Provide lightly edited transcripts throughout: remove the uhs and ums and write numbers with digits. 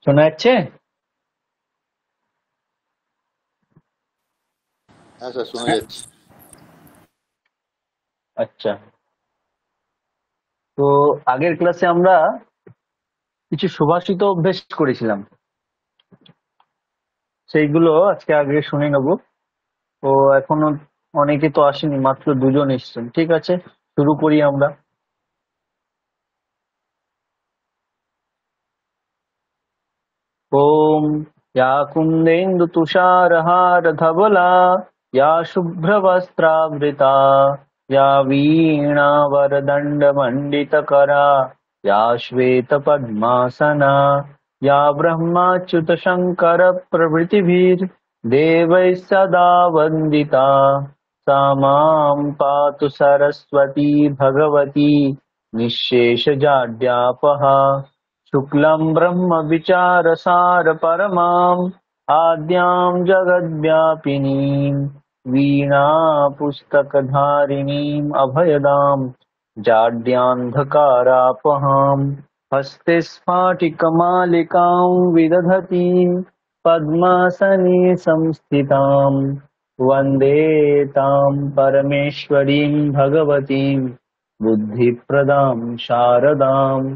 শোনা যাচ্ছে? হ্যাঁ স্যার, শোনা যাচ্ছে। আচ্ছা, তো আগের ক্লাসে আমরা কিছু সুভাষিত অভ্যেস করেছিলাম, সেইগুলো আজকে আগে শুনে নেব। তো এখনো অনেকে তো আসেনি, মাত্র দুজন এসেছেন। ঠিক আছে, শুরু করি আমরা। ওম या कुन्देन्दु तुषारहार धवला, या शुभ्रवस्त्रावृता, या वीणावरदण्डमण्डितकरा, या श्वेतपद्मासना, या ब्रह्माच्युतशङ्करप्रभृतिभिर्देवैः सदा वन्दिता, सा मां पातु सरस्वती भगवती निःशेषजाड्यापहा। शुक्लं ब्रह्मविचारसार परमाम् आद्यां जगद्व्यापिनीम् वीणापुस्तकधारिणीम् अभयदाम् जाड्यान्धकारापहाम्। हस्ते स्फाटिकमालिकां विदधतीं पद्मासने संस्थिताम् वन्दे तां परमेश्वरीं भगवतीं बुद्धिप्रदां शारदाम्।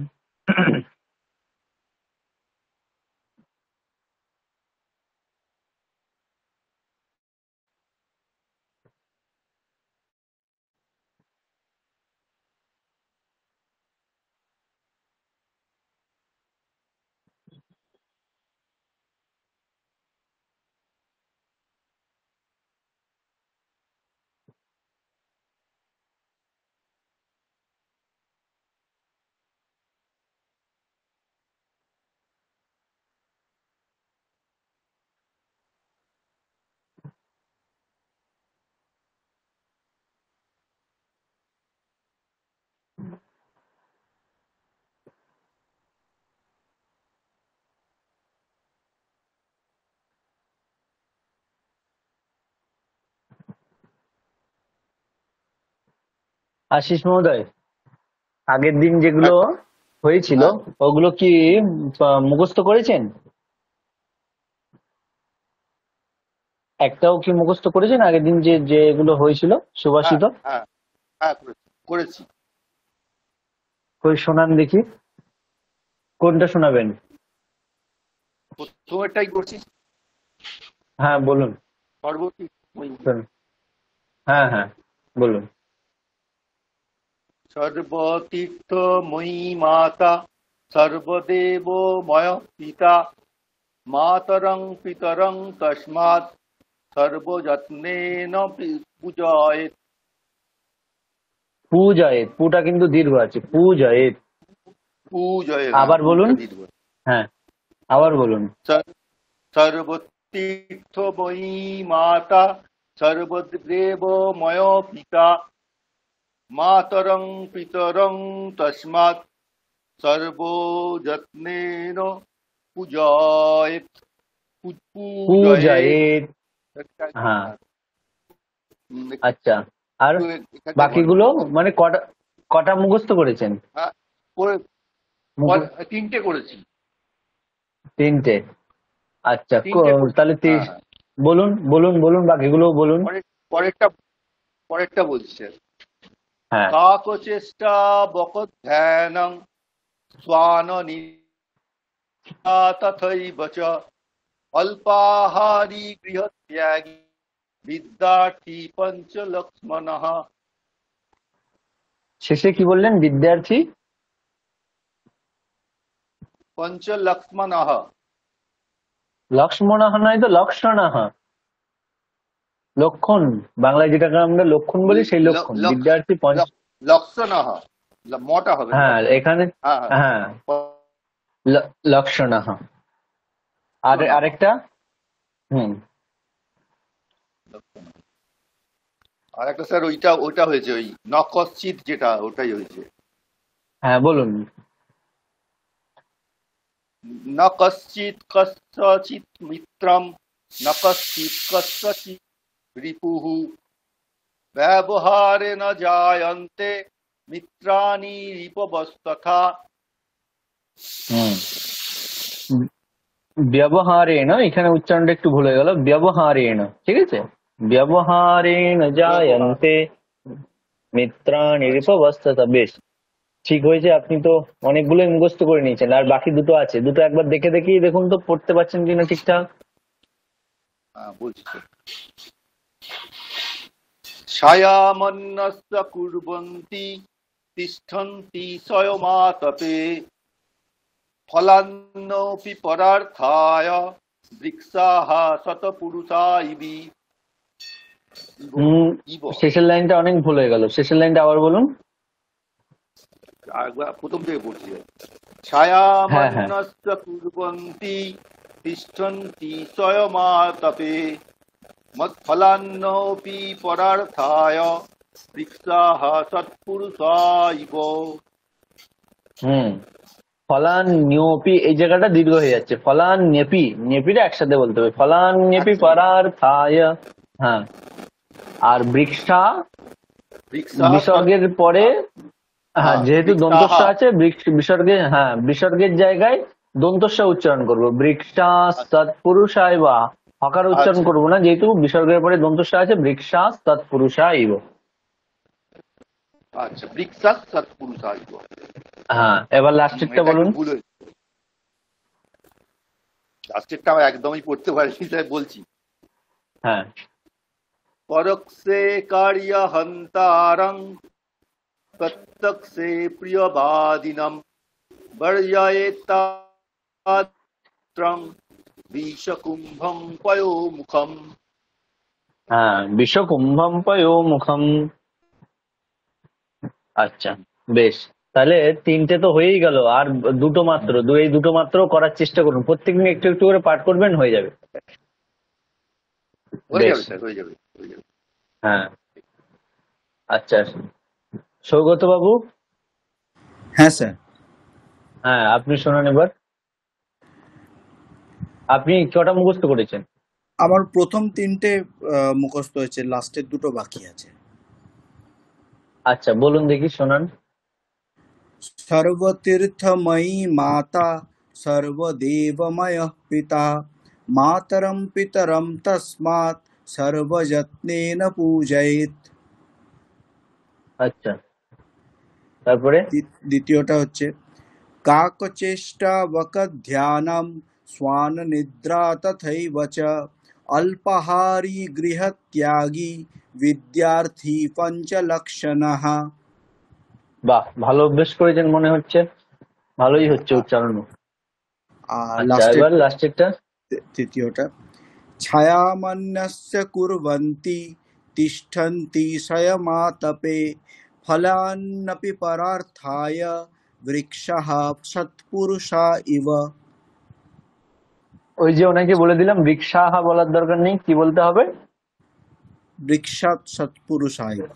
আশিস মহোদয়, আগের দিন যেগুলো হ্যাঁ হয়েছিল হ্যাঁ ওগুলো কি মুখস্থ করেছেন? একটাও কি মুখস্থ করেছেন আগের দিন যেগুলো হয়েছিল হ্যাঁ সুভাষিত? হ্যাঁ হ্যাঁ, করেছি করেছি। কই শোনান দেখি, কোনটা শোনাবেন? প্রথমেরটাই করছি। হ্যাঁ বলুন। সর্বতী শোনান। হ্যাঁ হ্যাঁ, বলুন। সর্বতীর্থময়ী মাতা, সর্বদেবময় পিতা, মাতরং পিতরং তস্মাৎ সর্বযত্নেন পূজয়েৎ। পূজয়েত, পুটা কিন্তু দীর্ঘ আছে, পূজয়েত। পূজয়েৎ, হ্যাঁ, আবার বলুন। পুটা দীর্ঘ। হ্যাঁ, আবার বলুন। সর্বতীর্থময়ী মাতা, সর্বদেবময় পিতা, মাতরং পিতরং তস্মাৎ সর্বযত্নেন পূজয়েৎ। পূজয়েৎ। পূজয়েত। হ্যাঁ, আচ্ছা। আর একটু এখানটা বাকিগুলো গন্ডগোল আছে। মানে কটা কটা মুখস্থ করেছেন? হ্যাঁ, তিনটে করেছি। তিনটে। আচ্ছা, তিনটে করেছি, তাহলে হ্যাঁ হ্যাঁ। বলুন বলুন বলুন, বাকিগুলো বলুন। পরেরটা পরেরটা বলছি স্যার। হ্যাঁ। কাকচেষ্টা বকধ্যানং শ্বান তথৈব চ অল্পাহারী গৃহত্যাগী বিদ্যার্থী পঞ্চলক্ষ্মণঃ। শেষে কি বললেন? বিদ্যার্থী পঞ্চলক্ষ্মণঃ। লক্ষ্মণাহ নয় তো, লক্ষণাহ। লক্ষণ, বাংলায় যেটাকে আমরা লক্ষণ বলি, সেই লক্ষণ। বিদ্যার্থী লক্ষণঃ, মটা হবে না, হ্যাঁ লক্ষণ। এখানে। হ্যাঁ হ্যাঁ। হ্যাঁ, লক্ষণাহ। আর লক্ষণঃ, আরেকটা। হুম। লক্ষণঃ। আর একটা স্যার, ওইটা হয়েছে, ওই নকশ্চিৎ, যেটা ওটাই হয়েছে। হ্যাঁ বলুন। ন কশ্চিৎ কস্যচিৎ মিত্রম, ন কশ্চিৎ কস্যচিৎ রিপুঃ, ব্যবহারে ন জায়ন্তে মিত্রাণি রিপবস্তথা। হুম। ব্যবহারেণ, এখানে উচ্চারণটা একটু ভুল হয়ে গেল, ব্যবহারেণ, ঠিক আছে, ব্যবহারেণ ব্যবহার। জায়ন্তে মিত্রাণি আচ্ছা, রিপবস্ততা। বেশ, ঠিক হয়েছে, আপনি তো অনেকগুলোই মুখস্থ করে নিয়েছেন, আর বাকি দুটো আছে, দুটো একবার দেখে দেখেই দেখুন তো পড়তে পারছেন কিনা ঠিকঠাক। বলছি তো। ছায়ামন্যস্য কুর্বন্তি তিষ্ঠন্তি স্বয়মাতপে ফলান্নোপি পরার্থায় বৃক্ষাः শতপুরুষা ইবি। হম, ইব। শেষের লাইনটা অনেক ভুল হয়ে গেল, শেষের লাইনটা আবার বলুন। আরেকবার প্রথম থেকে পড়ছি। হ্যাঁ হ্যাঁ। ছায়ামন্যস্য কুর্বন্তি তিষ্ঠন্তি স্বয়মাতপে মৎফলান্নোপি পরার্থায় বৃক্ষাः সৎপুরুষা ইব। হুম, ফলান্যপি, এই জায়গাটা দীর্ঘ হয়ে যাচ্ছে, ফলান্যপি, নেপিটা একসাথে বলতে হবে, ফলান্যপি একসাথে পরার্থায়। হ্যাঁ, আর বৃক্ষা বৃক্ষাः বিসর্গের পরে, হ্যাঁ হ্যাঁ যেহেতু বৃক্ষাः। দন্তস্ব আছে, বিসর্গে, হ্যাঁ বিসর্গের জায়গায় দন্তস্ব উচ্চারণ করবো, বৃক্ষা সৎপুরুষায় বা, হকার উচ্চারণ আচ্ছা করবো না, যেহেতু বিসর্গের পরে দন্তস্ব আছে, বৃক্ষা সৎপুরুষায়। আচ্ছা, বৃক্ষাः সৎপুরুষা ইব। হ্যাঁ, এবার লাস্টেরটা এটা একটু বলুন। ভুল হয়েছে। লাস্টেরটা আমি একদমই পড়তে পারিনি, তাই বলছি। হ্যাঁ। পরোক্ষে কার্যহন্তারং প্রত্যক্ষে প্রিয়বাদিনম বর্জয়েত্তাত্রং বিষকুম্ভং পয়োমুখম। হ্যাঁ, বিষকুম্ভম পয়ো মুখম। আচ্ছা, বেশ, তাহলে তিনটে তো হয়েই গেল, আর দুটো মাত্র, এই দুটো মাত্র করার চেষ্টা করুন, প্রত্যেকদিন একটু একটু করে পাঠ করবেন, হয়ে যাবে। হয়ে বেশ। যাবে স্যার, হয়ে যাবে, হয়ে যাবে। হ্যাঁ। আচ্ছা, সৌগত বাবু। হ্যাঁ স্যার। হ্যাঁ, আপনি শোনান এবার, আপনি কটা মুখস্থ করেছেন? আমার প্রথম তিনটে মুখস্থ হয়েছে, লাস্টের দুটো বাকি আছে। আচ্ছা, বলুন দেখি, শোনান। সর্বতীর্থময়ী মাতা সর্বদেবময় পিতা মাতরম পিতরম তস্মাৎ সর্বযত্নেন পূজয়েৎ। আচ্ছা, তারপরে? দ্বিতীয়টা হচ্ছে কাকচেষ্টা বকধ্যানম শ্বান নিদ্রা তথৈব চ অল্পাহারী গৃহত্যাগী বিদ্যার্থী পঞ্চলক্ষণঃ। বাহ, ভালো অভ্যেস করেছেন মনে হচ্ছে, ভালোই হচ্ছে উচ্চারণ। আর আচ্ছা, লাস্টের এবার লাস্টেরটা। তৃতীয়টা ছায়ামন্যস্য কুর্বন্তি তিষ্ঠন্তি স্বয়মাতপে ফলান্নপি পরার্থায় বৃক্ষাः সৎপুরুষা ইব। ওই যে ওনাকে বলে দিলাম, রিক্সাহা বলার দরকার নেই, কি বলতে হবে? বৃক্ষাৎ সৎপুরুষা ইব।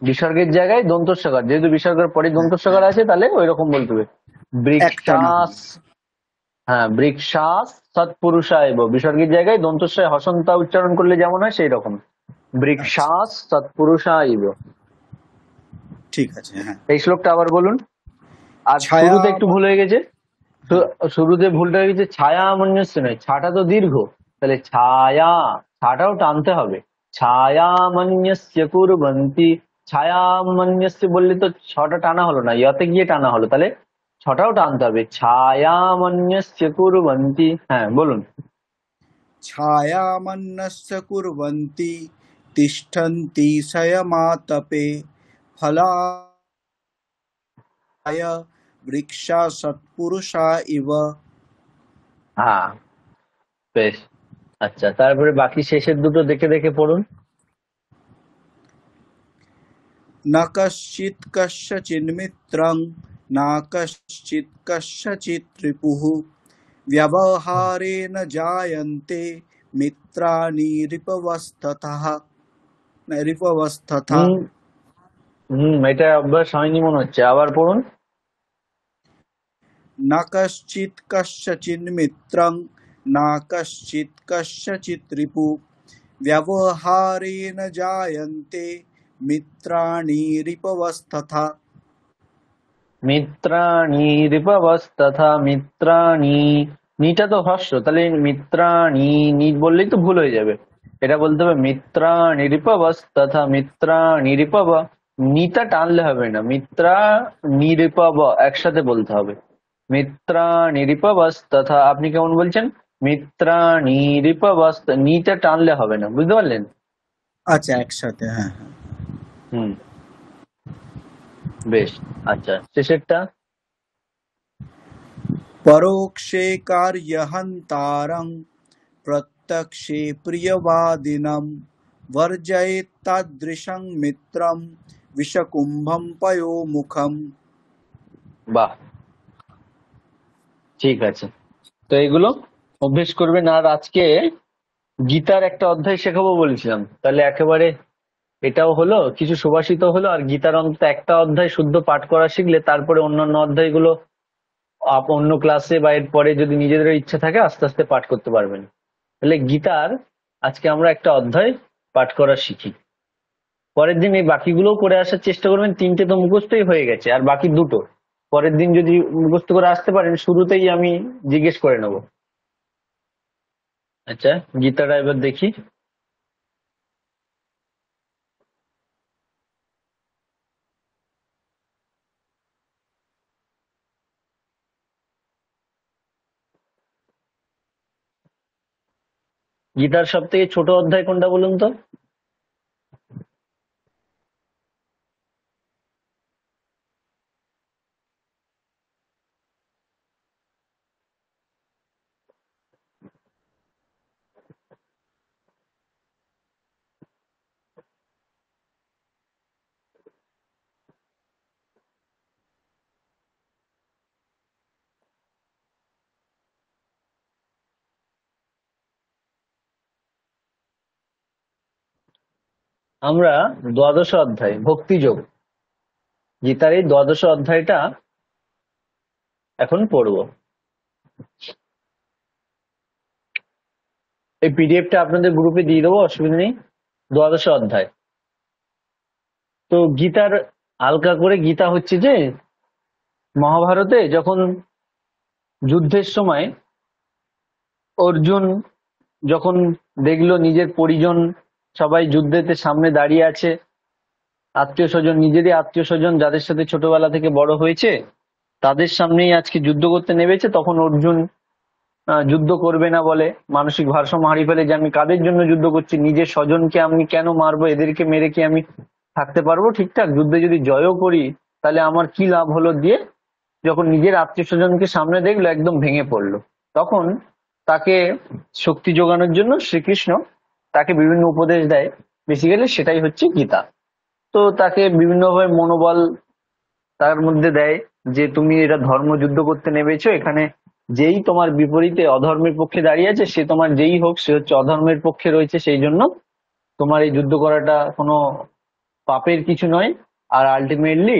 বিসর্গের জায়গায় দন্তস্বকার, যেহেতু বিসর্গের পরে হ্যাঁ দন্তস্বকার হ্যাঁ, আছে, তাহলে ওই রকম বলতে হবে, একটানা বৃক্ষাস। হবে। হ্যাঁ, বৃক্ষাস সৎপুরুষায়, বিসর্গের জায়গায় দন্তস্বয় হসন্তা উচ্চারণ করলে যেমন হয় সেই রকম, আচ্ছা বৃক্ষাস সৎপুরুষায়। ঠিক আছে। হ্যাঁ, এই শ্লোকটা আবার বলুন। আর ছায়া শুরুতে একটু ভুল হয়ে গেছে, হ্যাঁ শুরুতে ভুলটা হয়ে গেছে, ছায়া মন্যস্য নয়, ছাটা তো দীর্ঘ, তাহলে ছায়া, ছাটাও টানতে হবে, ছায়া মন্যস্য কুর্বন্তি, ছায়া মন্যস্য বললে তো ছটা টানা হলো না, ইয়তে গিয়ে টানা হলো, তাহলে ছটাও টানতে হবে, ছায়া মন্যস্য কুর্বন্তি। হ্যাঁ, বলুন। ছায়ামন্যস্য কুর্বন্তি তিষ্ঠন্তি স্বয়মাতপে ফলায় বৃক্ষা সৎপুরুষা ইব। হ্যাঁ, বেশ। আচ্ছা, তারপরে বাকি শেষের দুটো দেখে দেখে পড়ুন। ন কশ্চিৎ কস্যচিন্মিত্রং ন কশ্চিৎ কস্যচিৎ রিপুঃ ব্যবহারেণ জায়ন্তে মিত্রাণি রিপবস্তথা। রিপবস্তথা। হুম। এটা অভ্যাস হয়নি মনে হচ্ছে, আবার পড়ুন। ন কশ্চিৎ কস্যচিন্মিত্রং ন কশ্চিৎ কস্যচিৎ রিপুঃ ব্যবহারেণ জায়ন্তে মিত্রাণি রিপবস্তথা। মিত্রাণি রিপবস্তথা, মিত্রাণি, নিটা তো হর্ষ, তাহলে মিত্রাণি নি বললেই তো ভুল হয়ে যাবে। এটা বলতে হবে মিত্রা নিরিপবস তথা মিত্রা নিরিপব। নিটা টানলে হবে না, মিত্রা নিরিপব একসাথে বলতে হবে। মিত্রা নিরিপবস তথা, আপনি কেমন বলছেন? মিত্রা নিরিপবস, নিটা টানলে হবে না, বুঝতে পারলেন? আচ্ছা, একসাথে, হ্যাঁ হ্যাঁ। হুম, বেশ। আচ্ছা, শেষেরটা। পরোক্ষে কার্যহন্তারং প্রত্যক্ষে প্রিয়বাদিনম বর্জয়েৎ তাদৃশং মিত্রম বিষকুম্ভম পয়োমুখম। বাহ, ঠিক আছে। তো এগুলো অভ্যেস করবেন। আর আজকে গীতার একটা অধ্যায় শেখাবো বলেছিলাম, তাহলে একেবারে এটাও হলো, কিছু সুভাষিত হলো, আর গীতার অন্তত একটা অধ্যায় শুদ্ধ পাঠ করা শিখলে তারপরে অন্যান্য অধ্যায়গুলো অন্য ক্লাসে বা এর পরে যদি নিজেদের ইচ্ছা থাকে আস্তে আস্তে পাঠ করতে পারবেন। তাহলে গীতার আজকে আমরা একটা অধ্যায় পাঠ করা শিখি। পরের দিন এই বাকিগুলোও করে আসার চেষ্টা করবেন। তিনটে তো মুখস্থই হয়ে গেছে, আর বাকি দুটো পরের দিন যদি মুখস্থ করে আসতে পারেন শুরুতেই আমি জিজ্ঞেস করে নেব। আচ্ছা, গীতাটা এবার দেখি। গীতার সব থেকে ছোট অধ্যায় কোনটা বলুন তো? আমরা দ্বাদশ অধ্যায় ভক্তিযোগ, গীতার এই দ্বাদশ অধ্যায়টা এখন পড়বো। এই পিডিএফটা আপনাদের গ্রুপে দিয়ে দেবো, অসুবিধা নেই। দ্বাদশ অধ্যায়। তো গীতার হালকা করে, গীতা হচ্ছে যে মহাভারতে যখন যুদ্ধের সময় অর্জুন যখন দেখলো নিজের পরিজন সবাই যুদ্ধেতে সামনে দাঁড়িয়ে আছে, আত্মীয় স্বজন, নিজেরই আত্মীয় স্বজন যাদের সাথে ছোটবেলা থেকে বড় হয়েছে তাদের সামনেই আজকে যুদ্ধ করতে নেমেছে, তখন অর্জুন যুদ্ধ করবে না বলে মানসিক ভারসাম্য হারিয়ে ফেলে যে আমি কাদের জন্য যুদ্ধ করছি, নিজের স্বজনকে আমি কেন মারবো, এদেরকে মেরে কি আমি থাকতে পারবো ঠিকঠাক? যুদ্ধে যদি জয়ও করি তাহলে আমার কি লাভ হলো দিয়ে যখন নিজের আত্মীয় স্বজনকে সামনে দেখলো একদম ভেঙে পড়লো। তখন তাকে শক্তি যোগানোর জন্য শ্রীকৃষ্ণ তাকে বিভিন্ন উপদেশ দেয়, বেসিক্যালি সেটাই হচ্ছে গীতা। তো তাকে বিভিন্নভাবে মনোবল তার মধ্যে দেয় যে তুমি এটা ধর্ম যুদ্ধ করতে নেমেছো, এখানে যেই তোমার বিপরীতে অধর্মের পক্ষে দাঁড়িয়ে আছে সে তোমার যেই হোক সে হচ্ছে অধর্মের পক্ষে রয়েছে, সেই জন্য তোমার এই যুদ্ধ করাটা কোনো পাপের কিছু নয়। আর আলটিমেটলি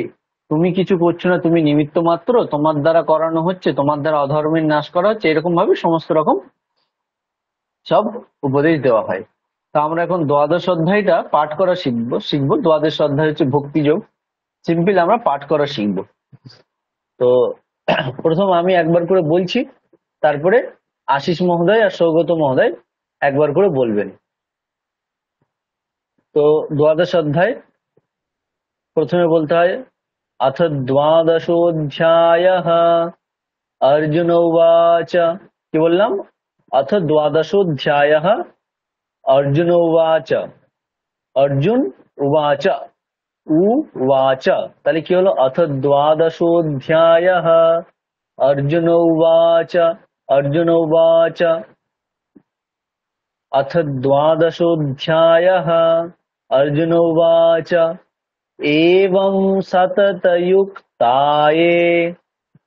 তুমি কিছু করছো না, তুমি নিমিত্ত মাত্র, তোমার দ্বারা করানো হচ্ছে, তোমার দ্বারা অধর্মের নাশ করা হচ্ছে, এরকম ভাবে সমস্ত রকম সব উপদেশ দেওয়া হয়। তো আমরা এখন দ্বাদশ অধ্যায়টা পাঠ করা শিখবো। দ্বাদশ অধ্যায় হচ্ছে ভক্তিযোগ। সিম্পল আমরা পাঠ করা শিখবো। তো প্রথম আমি একবার করে বলছি, তারপরে আশিস মহোদয় আর সৌগত মহোদয় একবার করে বলবেন। তো দ্বাদশ অধ্যায় প্রথমে বলতে হয় अथ द्वादशोऽध्यायः अर्जुन उवाच। কি বললাম? अथ द्वादशोऽध्यायः अर्जुन उवाच। অর্জুন উবাচ, উবাচ, তাহলে কি হলো? अथ द्वादशोऽध्यायः अर्जुन उवाच। अर्जुन उवाच अथ द्वादशोऽध्यायः अर्जुन उवाच एवं सततयुक्ताये,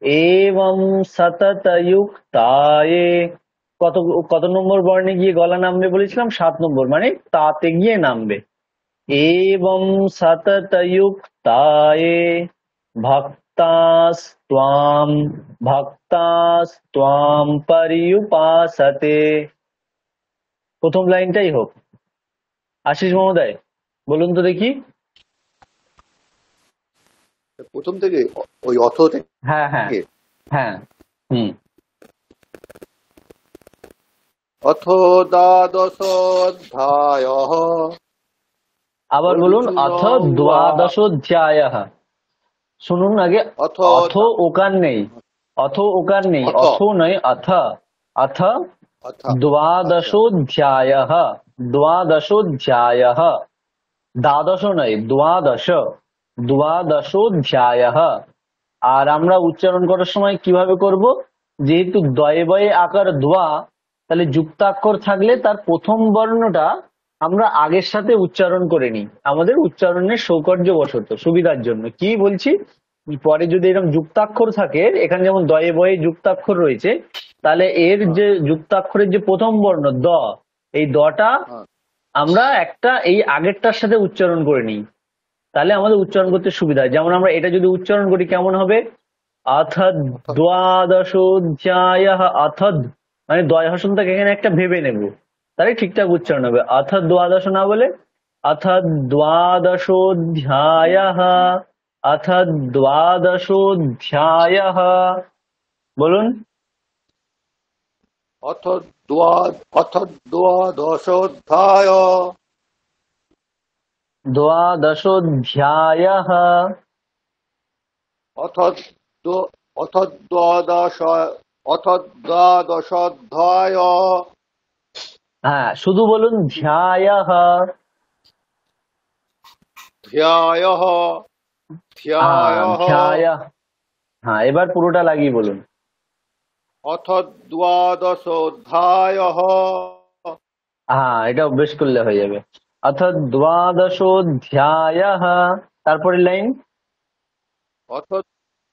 एवं सततयुक्ताये। কত কত নম্বর বর্ণে গিয়ে গলা নামবে বলেছিলাম? 7 নম্বর, মানে তাতে গিয়ে নামবে। एवं सततयुक्ताये भक्तास्त्वां, भक्तास्त्वां पर्युपासते। প্রথম লাইনটাই হোক। আশিস মহোদয় বলুন তো দেখি। প্রথম থেকে ওই অথ থেকে হ্যাঁ হ্যাঁ হ্যাঁ, হুম। অথ দ্বাদশোऽধ্যায়ः আবার বলুন, অর্জুন অথ উবাচ দ্বাদশোধ্যায়ः। শুনুন আগে, অথ অথ ওকার নেই, অথ ওকার নেই, অথ অথ নয়, অথ। অথ অথ আচ্ছা দ্বাদশোধ্যায়ः, দ্বাদশোধ্যায়ः, দ্বাদশ নয়, দ্বাদশ, দ্বাদশোধ্যায়ः। আর আমরা উচ্চারণ করার সময় কিভাবে করব? যেহেতু দয়ে বয়ে আকার দোয়া, তাহলে যুক্তাক্ষর থাকলে তার প্রথম বর্ণটা আমরা আগের সাথে উচ্চারণ করে নিই, আমাদের উচ্চারণের সৌকর্য বশত, সুবিধার জন্য। কি বলছি, পরে যদি এরকম যুক্তাক্ষর থাকে, এখানে যেমন দয়ে বয়ে যুক্তাক্ষর রয়েছে, তাহলে এর হ্যাঁ যে যুক্তাক্ষরের যে প্রথম বর্ণ দ, এই দটা হ্যাঁ আমরা একটা এই আগেরটার সাথে উচ্চারণ করে নিই, তাহলে আমাদের উচ্চারণ করতে সুবিধা হয়। যেমন আমরা এটা যদি উচ্চারণ করি কেমন হবে, অথ অথ দ্বাদশোধ্যায়ः, অথ মানে দয় হসনটাকে এখানে একটা ভেবে নেব, তাহলে ঠিকঠাক উচ্চারণ হবে। অথ দ্বাদশ না বলে অথ দ্বাদশোধ্যায়ः, অথ দ্বাদশোধ্যায়ः। বলুন। অথ অথ দ্বাদশোऽধ্যায় দ্বাদশোধ্যায়ः। অথ অথ দ্বাদশ অথ দ্বাদশোऽধ্যায় হ্যাঁ, শুধু বলুন ধ্যায়ः। ধ্যায়ः হ্যাঁ, ধ্যায়ः ধ্যায়ः। হ্যাঁ, এবার পুরোটা লাগিয়ে বলুন। অথ দ্বাদশোऽধ্যায়ः হ্যাঁ, এটা অভ্যেস করলে হয়ে যাবে। অর্থাৎ দ্বাদশোধ্যায়ः, তারপরে লাইন। অথ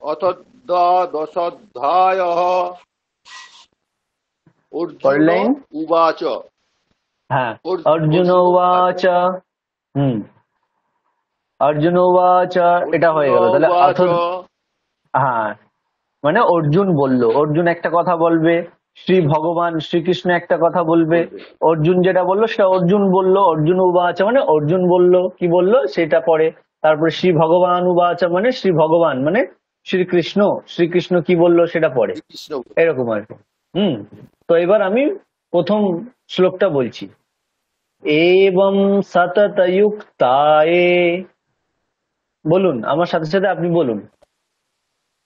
অথ দ্বাদশোऽধ্যায়ः পরের অর্জুন লাইন। উবাচ হ্যাঁ, অর্জুন অর্জুন উবাচ। হুম, অর্জুন উবাচ, এটা অর্জুন হয়ে গেল। তাহলে উবাচ অথ, হ্যাঁ, মানে অর্জুন বলল, অর্জুন একটা কথা বলবে, শ্রী ভগবান শ্রীকৃষ্ণ একটা কথা বলবে, বলবে অর্জুন যেটা বললো সেটা অর্জুন বলল, অর্জুন উবাচ মানে অর্জুন বলল, কি বললো সেটা পরে। তারপরে শ্রী ভগবান উবাচ মানে শ্রী ভগবান মানে শ্রীকৃষ্ণ, শ্রীকৃষ্ণ কি বললো সেটা পরে, শ্রীকৃষ্ণ এরকম আর কি। তো এবার আমি প্রথম শ্লোকটা বলছি। এবং সততযুক্তায়ে, বলুন আমার সাথে সাথে, আপনি বলুন,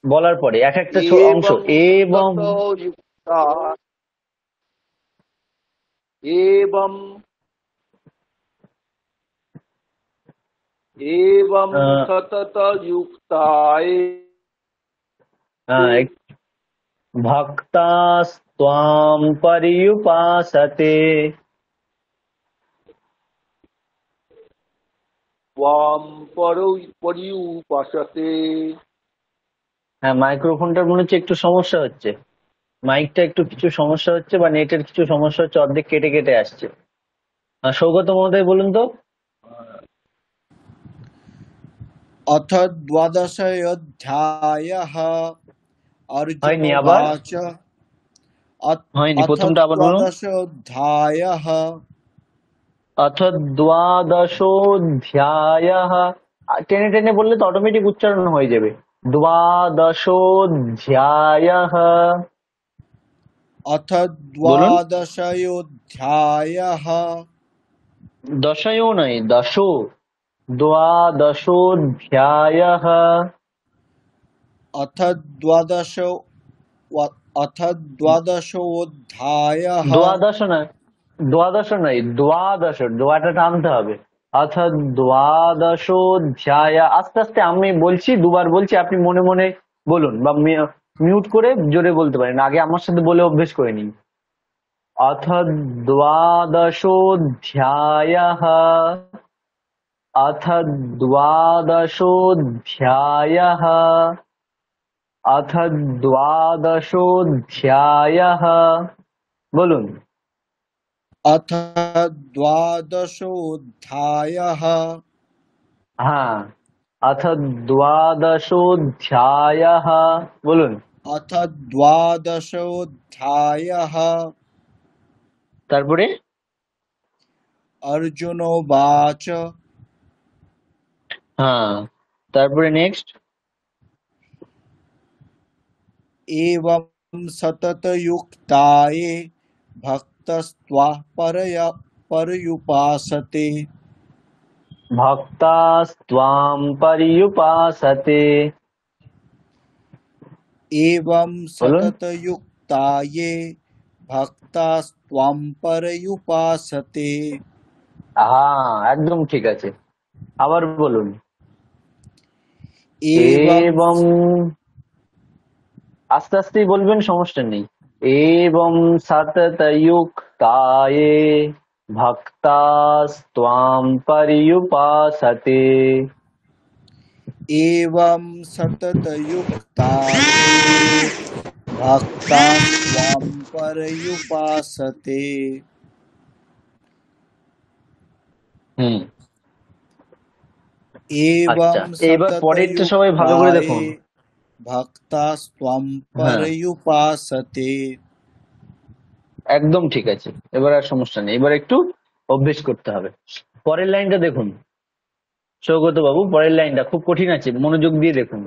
বলার পরে এক একটা অংশ। এবং এবং, সততযুক্তা এবং এবং আহ, সততযুক্তায় আহ, ভক্তাস্ত্বাং পর্যুপাসতে। ত্বাম পর্যুপাসতে। হ্যাঁ, মাইক্রোফোনটার মনে হচ্ছে একটু সমস্যা হচ্ছে, মাইকটা একটু কিছু সমস্যা হচ্ছে, বা নেটের কিছু সমস্যা হচ্ছে, অর্ধেক কেটে কেটে আসছে। সৌগত মহোদয় বলুন তো। অথ দ্বাদশোऽধ্যায়ः অর্জুন হয়নি, আবার উবাচ হয়নি, অথ প্রথমটা আবার বলুন। দ্বাদশোऽধ্যায়ः অথ দ্বাদশোধ্যায়ः। টেনে টেনে বললে তো অটোমেটিক উচ্চারণ হয়ে যাবে। দ্বাদশোধ্যায়ः। অথ বলুন। দ্বাদশোऽধ্যায়ः দশয়ও নয়, দশো, দ্বাদশোধ্যায়ः। অথ দ্বাদশ অথ দ্বাদশোऽধ্যায়ः দ্বাদশ নয়, দ্বাদশ নয়, দ্বাদশ, দোয়াটা টানতে হবে। অর্থাৎ দ্বাদশোধ্যায়। আস্তে আস্তে আমি বলছি, দুবার বলছি, আপনি মনে মনে বলুন, বা মিউট করে জোরে বলতে পারেন, আগে আমার সাথে বলে অভ্যেস করে নিন। অথ দ্বাদশোধ্যায়ः, অথ দ্বাদশোধ্যায়ः, অথ দ্বাদশোধ্যায়ः। বলুন। অথ দ্বাদশোऽধ্যায়ः হ্যাঁ, অথ দ্বাদশোধ্যায়ः। বলুন। অথ দ্বাদশোऽধ্যায়ः তারপরে অর্জুন উবাচ হ্যাঁ, তারপরে নেক্সট। एवं सततयुक्ताये भक्त भक्तस्त्वा पर्युपासते भक्तास्त्वां पर्युपासते। एवं বলুন। सततयुक्ता ये भक्तास्त्वां पर्युपासते একদম ঠিক আছে। আবার বলুন। एवं এবং, আস্তে আস্তেই বলবেন, সমস্যা নেই। এবং সততযুক্তায়ে ভক্তাস্ত্বাং पर्युपासते। एवं सततयुक्ता ये भक्तास्त्वां पर्युपासते হুম, আচ্ছা, एवं এবার পরেরটা সবাই ভালো सततयुक्ता করে ये দেখুন। भक्तास्त्वां হ্যাঁ, पर्युपासते একদম ঠিক আছে। এবার আর সমস্যা নেই, এবার একটু অভ্যেস করতে হবে। পরের লাইনটা দেখুন সৌগত বাবু, পরের লাইনটা খুব কঠিন আছে, মনোযোগ দিয়ে দেখুন।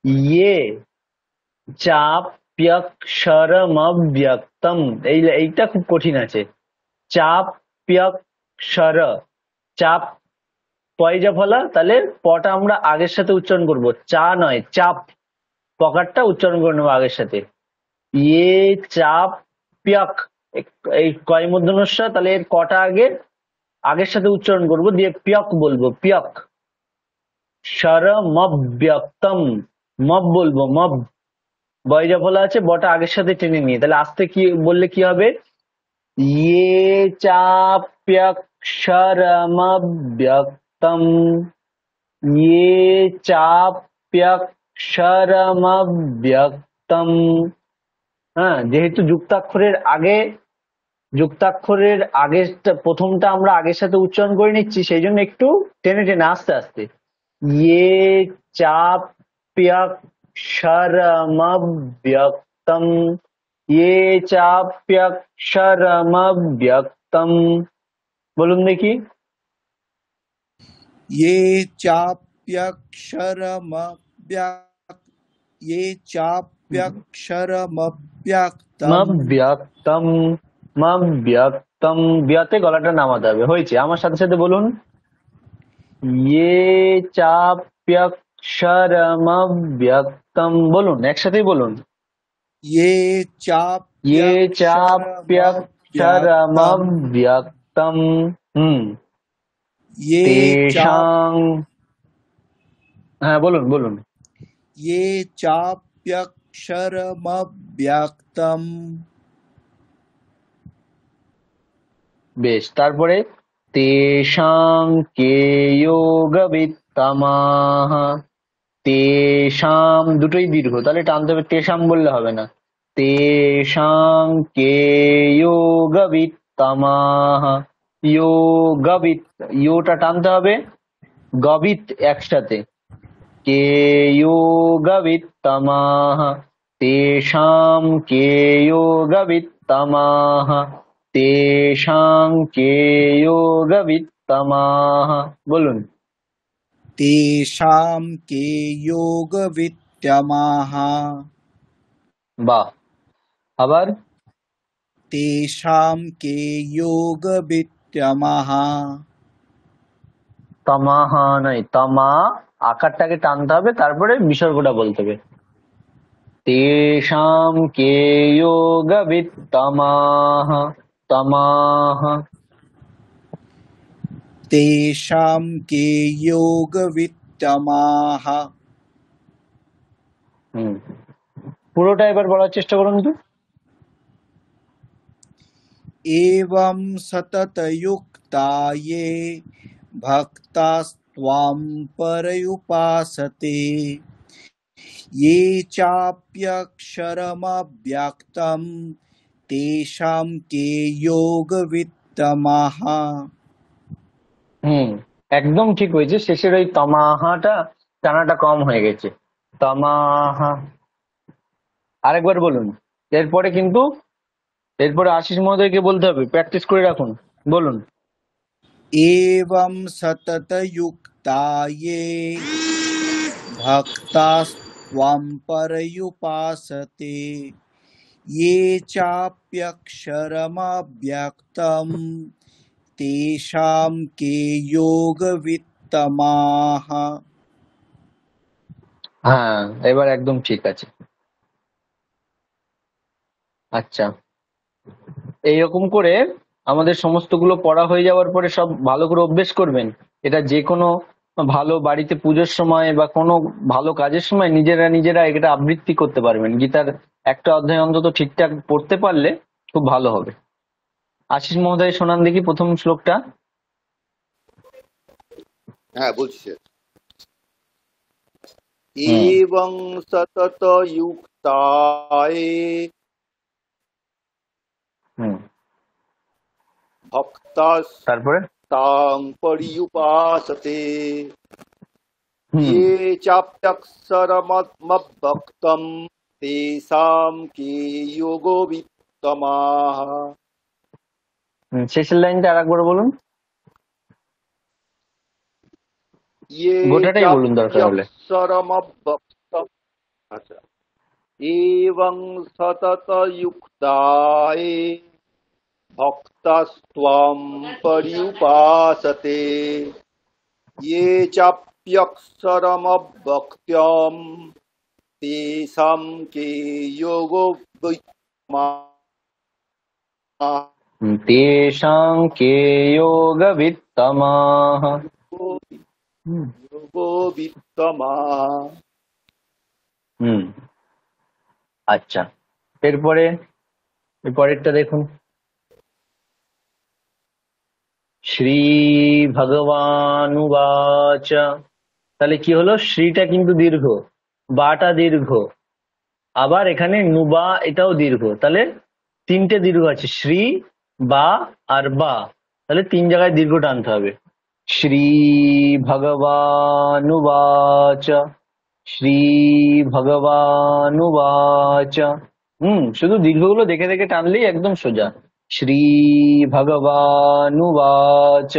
ইয়ে চাপ্যক্ষরমব্যক্তম, এইটা খুব কঠিন আছে। চাপ্যক্ষর, চাপ, পয়জা ফলা, তাহলে পটা আমরা আগের সাথে উচ্চারণ করব, চা নয় চাপ, পকারটা উচ্চারণ করে নেবো আগের সাথে। ইয়ে চাপ প্যাক, এই কয় মূর্ধন্যস্ব, তাহলে এর কটা আগে আগের সাথে উচ্চারণ করব, দিয়ে প্যাক বলবো, প্যাক। শরমব্যক্তম, মব বলবো, মব, বয়জা ফলা আছে, বটা আগের সাথে টেনে নিয়ে, তাহলে আস্তে কি বললে কি হবে? ইয়ে চাপ্যক্ষরমব্যক্তম, ইয়ে চাপ্যক্ষরমব্যক্তম। হ্যাঁ, যেহেতু যুক্তাক্ষরের আগে প্রথমটা আমরা আগের সাথে উচ্চারণ করে নিচ্ছি, সেই জন্য একটু টেনে টেনে আস্তে আস্তে। ইয়ে চাপ্যক্ষরমব্যক্তম, ইয়ে চাপ্যক্ষরমব্যক্তম। বলুন দেখি। ये चाप्यक्षरमव्यक् ये चाप्यक्षरमव्यक्तम् মব্যক্তম, মব্যক্তম, বিয়াতে গলাটা নামাতে হবে। হয়েছে, আমার সাথে সাথে বলুন। ইয়ে চাপ্যক্ষরমব্যক্তম, বলুন একসাথেই বলুন। ये ইয়ে चाप्यक्षरमव्यक्तम् চাপ্যক্ষরমব্যক্তম। হুম, ये चाप् তেষাং, হ্যাঁ বলুন বলুন। ये चाप्यक्षरमव्यक्तम् বেশ, তারপরে তেষাং কে যোগবিত্তমাহ, তেষাম দুটোই দীর্ঘ, তাহলে টানতে হবে, তেষাম বললে হবে না। তেষাং কে যোগবিত্তমাহ, যোগবিত, ইয়োটা টানতে হবে, গবিত একসাথে, কে যোগবিত্তমাহ, তেষাং কে যোগবিত্তমাহ, তেষাং কে যোগবিত্তমাহ। বলুন। तेषां के योगवित्तमाः বাহ, আবার। तेषां के योगवित्तमाः তামাহা নয়, তামা, আকারটাকে টানতে হবে, তারপরে বিসর্গটা বলতে হবে। তেষাং কে যোগবিত্তমাহ, তমাহ। तेषां के योगवित्तमाः হুম, পুরোটা এবার বলার চেষ্টা করুন তো। एवं सततयुक्ता ये भक्तास्त्वां पर्युपासते ये चाप्यक्षरमव्यक्तं तेषां के योगवित्तमाः হুম, একদম ঠিক হয়েছে, শেষের ওই তমাহাটা টানাটা কম হয়ে গেছে, তমাহা। আরেকবার বলুন। এরপরে কিন্তু, এরপরে আশিস মহোদয়কে বলতে হবে, প্র্যাকটিস করে রাখুন। বলুন। एवं सततयुक्ता ये भक्तास्त्वां पर्युपासते ये चाप्यक्षरमव्यक्तम् तेषां के योगवित्तमाः। হ্যাঁ, এবার একদম ঠিক আছে। আচ্ছা, এইরকম করে আমাদের সমস্তগুলো পড়া হয়ে যাওয়ার পরে সব ভালো করে অভ্যেস করবেন। এটা যে কোনো ভালো বাড়িতে পুজোর সময় বা কোনো ভালো কাজের সময় নিজেরা নিজেরা এটা আবৃত্তি করতে পারবেন। গীতার একটা অধ্যায় অন্তত ঠিকঠাক পড়তে পারলে খুব ভালো হবে। আশিস মহোদয় শোনান দেখি প্রথম শ্লোকটা। হ্যাঁ বলছি স্যার। হুম एवं सततयुक्ताये হুম भक्तास्तां তারপরে पर्युपासते হুম ये चाप्यक्षरमभक्तं तेषां के योगो वित्तमाः। শেষের লাইনটা আরেকবার বলুন, ये গোটাটাই বলুন দরকার হলে। चाप्यक्षरमभक्तं अच्छा एवं सततयुक्ताये भक्तास्त्वां पर्युपासते ये चाप्यक्षरमभक्त्यं तेषां के योगो वित्तमाः। তেষাং কে যোগবিত্তমাঃ। হুম योगो वित्तमाः। হুম, আচ্ছা, এরপরে পরেরটা দেখুন। শ্রী ভগবানুবাচ। তাহলে কি হলো, শ্রীটা কিন্তু দীর্ঘ, বাটা দীর্ঘ, আবার এখানে নুবা এটাও দীর্ঘ, তাহলে তিনটে দীর্ঘ আছে, শ্রী বা আর বা, তাহলে তিন জায়গায় দীর্ঘ টানতে হবে। শ্রী ভগবানুবাচ, শ্রী ভগবানুবাচ। শুধু দীর্ঘগুলো দেখে দেখে টানলেই একদম সোজা। শ্রী ভগবানুবাচ।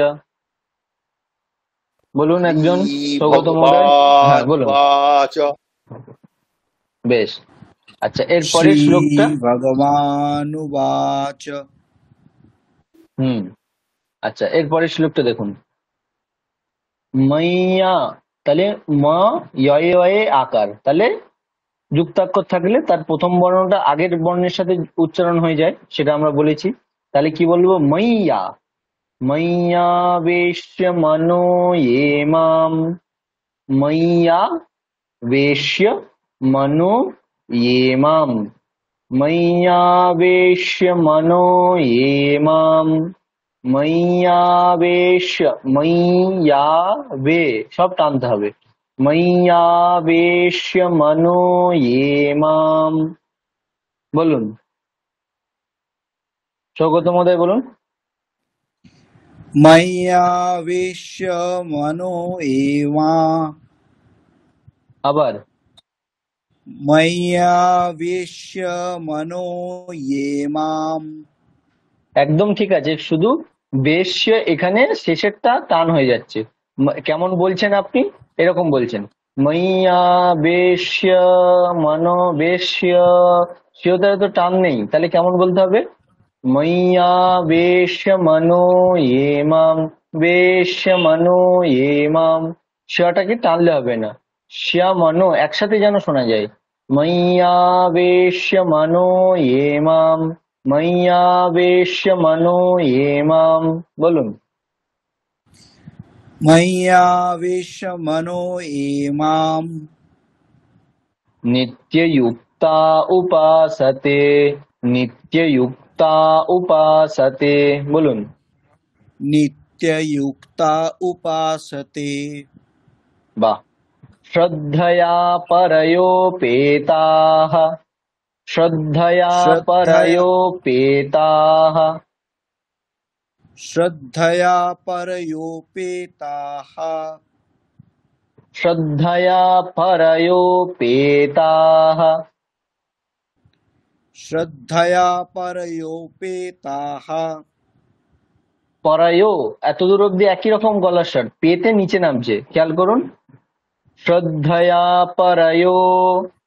বলুন একজন, সৌগত মহোদয়। হ্যাঁ বলুন। श्रीभगवानुवाच বেশ, আচ্ছা এরপরের শ্লোকটা। श्रीभगवानुवाच। হুম, আচ্ছা এরপরের শ্লোকটা দেখুন। মাইয়া, তাহলে মা ইয়ে ইয়ে আকার, তাহলে যুক্তাক্ষর থাকলে তার প্রথম বর্ণটা আগের বর্ণের সাথে উচ্চারণ হয়ে যায়, সেটা আমরা বলেছি। তাহলে কি বলবো, মাইয়া, মাইয়া বেশ্য মনো ইয়ে মাম, মাইয়া বেশ্য মনো ইয়ে মাম, মাইয়া বেশ্য মনো ইয়ে মাম, মাইয়া বেশ, মাইয়া বে সব টানতে হবে। মাইয়া বেশ মনো ইয়ে মাম। বলুন, সৌগত মহোদয় বলুন। मय्यावेश्य मनो ये माम्। আবার मय्यावेश्य मनो ये माम्। একদম ঠিক আছে, শুধু বেশ এখানে শেষেরটা টান হয়ে যাচ্ছে। কেমন বলছেন আপনি, এরকম বলছেন, মাইয়া বেশ মনো বেশ, সেটাতে তো টান নেই, তাহলে কেমন বলতে হবে, মাইয়া বেশ মনো ইয়ে মাম, বেশ মনো ইয়ে মাম। সেটাকে টানলে হবে না, শ্যা মনো একসাথে যেন শোনা যায়। মাইয়া বেশ মনো ইয়ে মাম, মাইয়া বেশ মনো ইয়ে মাম। বলুন। मय्यावेश्य मनो ये माम्। नित्ययुक्ता उपासते, नित्ययुक्ता उपासते। বলুন। नित्ययुक्ता उपासते। বাহ। श्रद्धया परयोपेताः, श्रद्धया श्रद्धया परयोपेताः, श्रद्धया परयोपेताः। श्रद्धया परयोपेताः। श्रद्धया परयोपेताः। পরায়ো এত দূর অব্দি একই রকম গলার স্বর, পেতে নিচে নামছে, খেয়াল করুন। শ্রদ্ধয়া পরয়ো,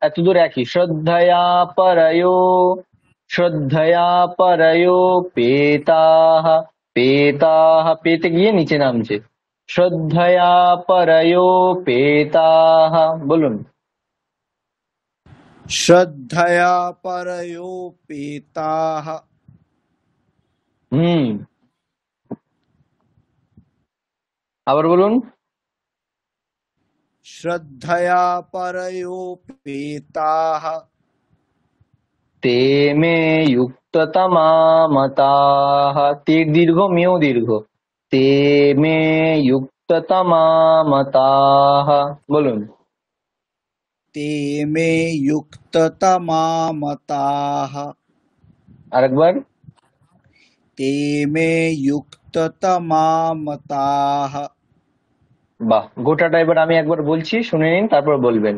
এত দূর একই, শ্রদ্ধয়া পরয়ো श्रद्धया परयोपेताः पेताः पेते গিয়ে নিচে নামছে श्रद्धया परयोपेताः বলুন श्रद्धया परयोपेताः হুম আবার বলুন श्रद्धया परयोपेताः ते मे युक्ततमा मताः ते दीर्घ मेও দীর্ঘ ते मे युक्ततमा मताः বলুন ते मे युक्ततमा मताः আরেকবার ते मे युक्ततमा मताः বাহ গোটাটা এবার আমি একবার বলছি শুনে নিন তারপর বলবেন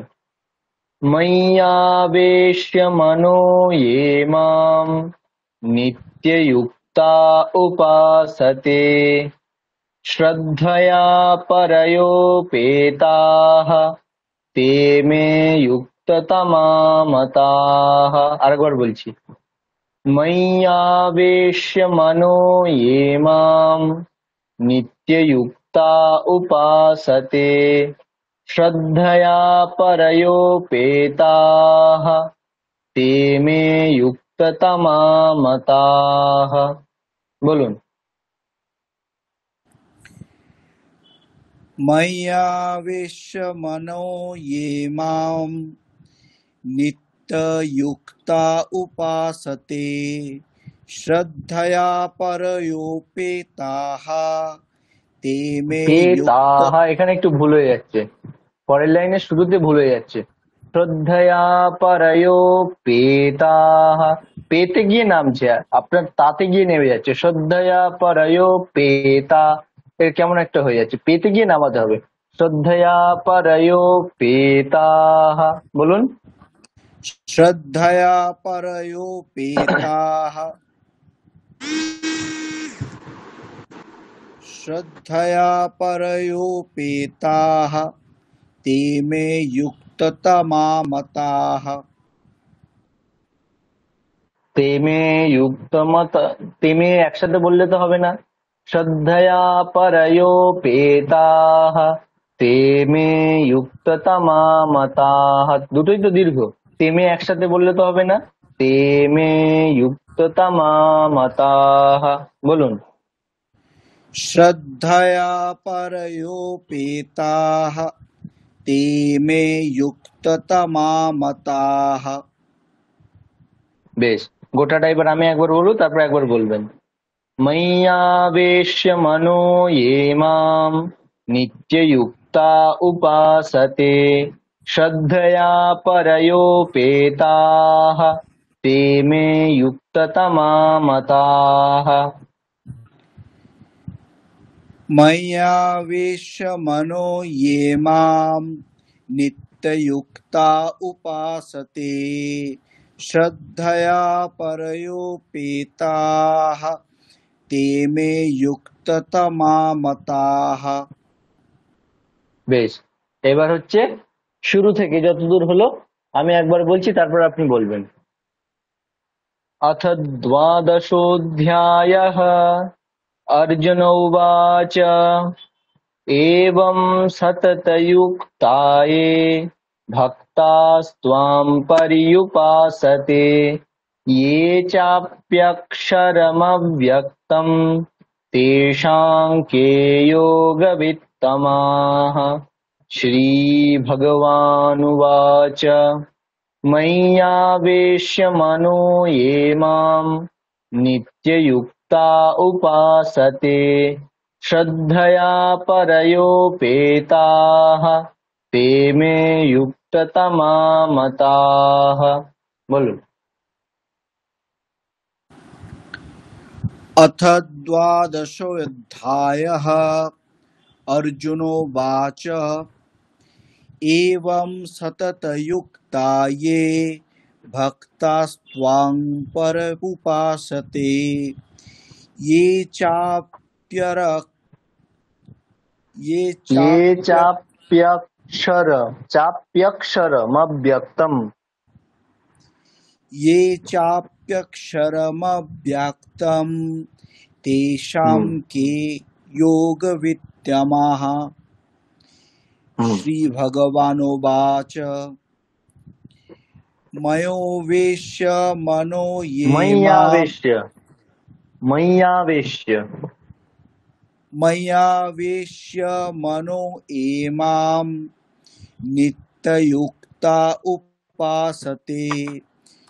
मय्यावेश्य मनो ये माम् नित्ययुक्ता उपासते श्रद्धया परयोपेताः ते मे युक्ततमा मताः আরেকবার বলছি मय्यावेश्य मनो ये माम् नित्ययुक्ता उपासते श्रद्धया परयोपेताः ते मे युक्ततमा मताः বলুন मय्यावेश्य मनो ये माम् नित्ययुक्ता उपासते श्रद्धया परयोपेताः ते मे युक्त তাহা এখানে একটু ভুল হয়ে যাচ্ছে পরের লাইনে শুরুতে ভুল হয়ে যাচ্ছে শ্রদ্ধয়া পরয়ো পেতাহ পেতে গিয়ে নামছে আপনার তাতে গিয়ে নেমে যাচ্ছে শ্রদ্ধয়া পরয়ো পেতা এর কেমন একটা হয়ে যাচ্ছে পেতে গিয়ে নামাতে হবে শ্রদ্ধয়া পরয়ো পেতাহ বলুন श्रद्धया परयोपेताः श्रद्धया परयोपेताः ते मे युक्ततमा मताः তেমে যুক্ত মত তেমে একসাথে বললে তো হবে না শ্রদ্ধয়া পরয়ো পেতাহ তেমে যুক্ততমা মতাহ দুটোই তো দীর্ঘ তেমে একসাথে বললে তো হবে না তেমে যুক্ততমা মতাহ বলুন श्रद्धया परयोपेताः ते मे युक्ततमा मताः বেশ গোটাটা এবার আমি একবার বলবো তারপর একবার বলবেন मय्यावेश्य मनो ये माम् नित्ययुक्ता उपासते श्रद्धया परयोपेताः ते मे युक्ततमा मताः मय्यावेश्य मनो ये माम् नित्ययुक्ता उपासते श्रद्धया परयोपेताः ते मे युक्ततमा मताः বেশ এবার হচ্ছে শুরু থেকে যতদূর হলো আমি একবার বলছি তারপর আপনি বলবেন अथ द्वादशोऽध्यायः अर्जुन उवाच एवं सततयुक्ताये भक्तास्त्वां पर्युपासते ये चाप्यक्षरमव्यक्तं तेषां के योगवित्तमाः श्रीभगवानुवाच मय्यावेश्य मनो ये माम् नित्ययुक्ता उपासते श्रद्धया परयोपेताः ते मे युक्ततमा मताः बोलो अथ द्वादशोऽध्यायः अर्जुनोवाच एवं सततयुक्ता ये भक्तास्त्वां पर्युपासते ये चाप्यर ये ये चाप्य चाप्यक्षरमव्यक्तम् ये चाप्यक्षरमव्यक्तं यद्यक्षरमव्यक्तं तेषां हम्म के योगविद्यमाः हम्म श्रीभगवानुवाच मयोवेश्य मनो ये माम् मय्यावेश्य मय्यावेश्य मयावेश्य मनो ये माम् नित्ययुक्ता उपासते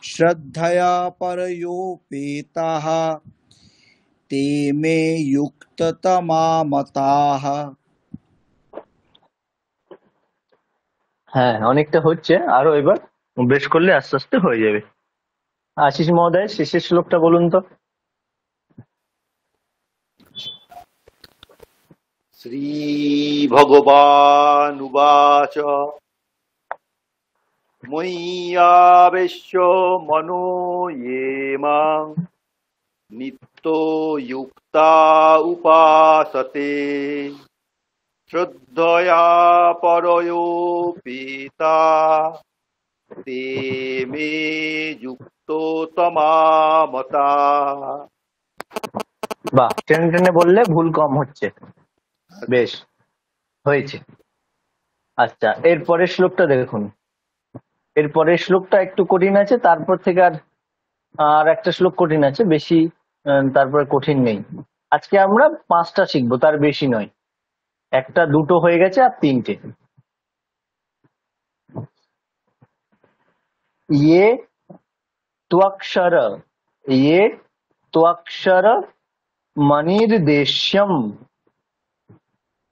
श्रद्धया परयोपेताः ते मे युक्ततमा मताः। হ্যাঁ, অনেকটা হচ্ছে, আরো এবার বেশ করলে আস্তে আস্তে হয়ে যাবে। আশিস মহোদয়, শেষের শ্লোকটা বলুন তো। श्रीभगवानुवाच मय्यावेश्य मनो ये मां नित्यो युक्ता उपासते श्रद्धया परयोपेता ते मे युक्ततमा मता। বাহ, টেনে টেনে বললে ভুল কম হচ্ছে, বেশ হয়েছে। আচ্ছা, এর পরের শ্লোকটা দেখুন। এর পরের শ্লোকটা একটু কঠিন আছে, তারপর থেকে আর আর একটা শ্লোক কঠিন আছে, বেশি তারপরে কঠিন নেই। আজকে আমরা 5টা শিখবো, তার বেশি নয়। একটা দুটো হয়ে গেছে, আর 3টে। ये त्वक्षर ये त्वक्षर मणिर्देश्यम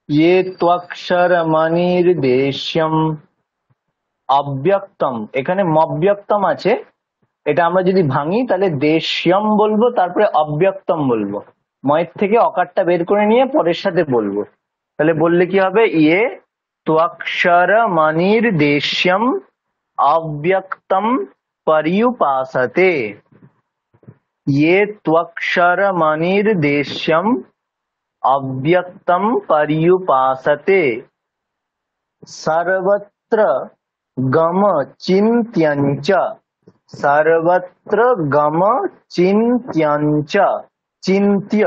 ये त्वक्षर मणिर्देश्यम অব্যক্তম। এখানে মব্যক্তম আছে, এটা আমরা যদি ভাঙি তাহলে দেশ্যম বলবো, তারপরে অব্যক্তম বলবো। ময়ের থেকে অকারটা বের করে নিয়ে পরের সাথে বলবো। তাহলে বললে কি হবে? ইয়ে ত্বক্ষর মণির দেশ্যম অব্যক্তম पर्युपासते। ये त्वक्षर मणिर देश्यम अव्यक्तम पर्युपासते सर्वत्र गम चिन्त्यञ्च सर्वत्र गम चिन्त्यञ्च চিন্ত্য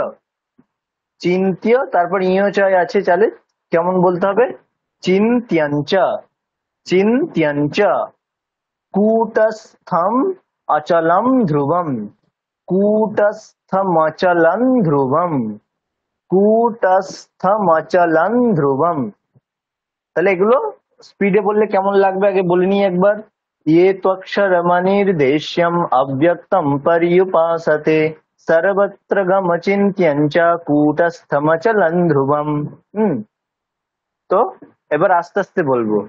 চিন্ত্য তারপর ইয়চয় আছে, চালে কেমন বলতে হবে? চিন্ত্যঞ্চ চিন্ত্যঞ্চ कूटस्थम अचलम ध्रुवम कूटस्थमचलं ध्रुवम कूटस्थमचलं ध्रुवम। তাহলে এগুলো স্পিডে বললে কেমন লাগবে আগে বলে নিই একবার। ये त्वक्षरमणिर्देश्यम् अव्यक्तं पर्युपासते सर्वत्र गमचिन्त्यं च कूटस्थमचलं ध्रुवम। তো এবার আস্তে আস্তে বলবো।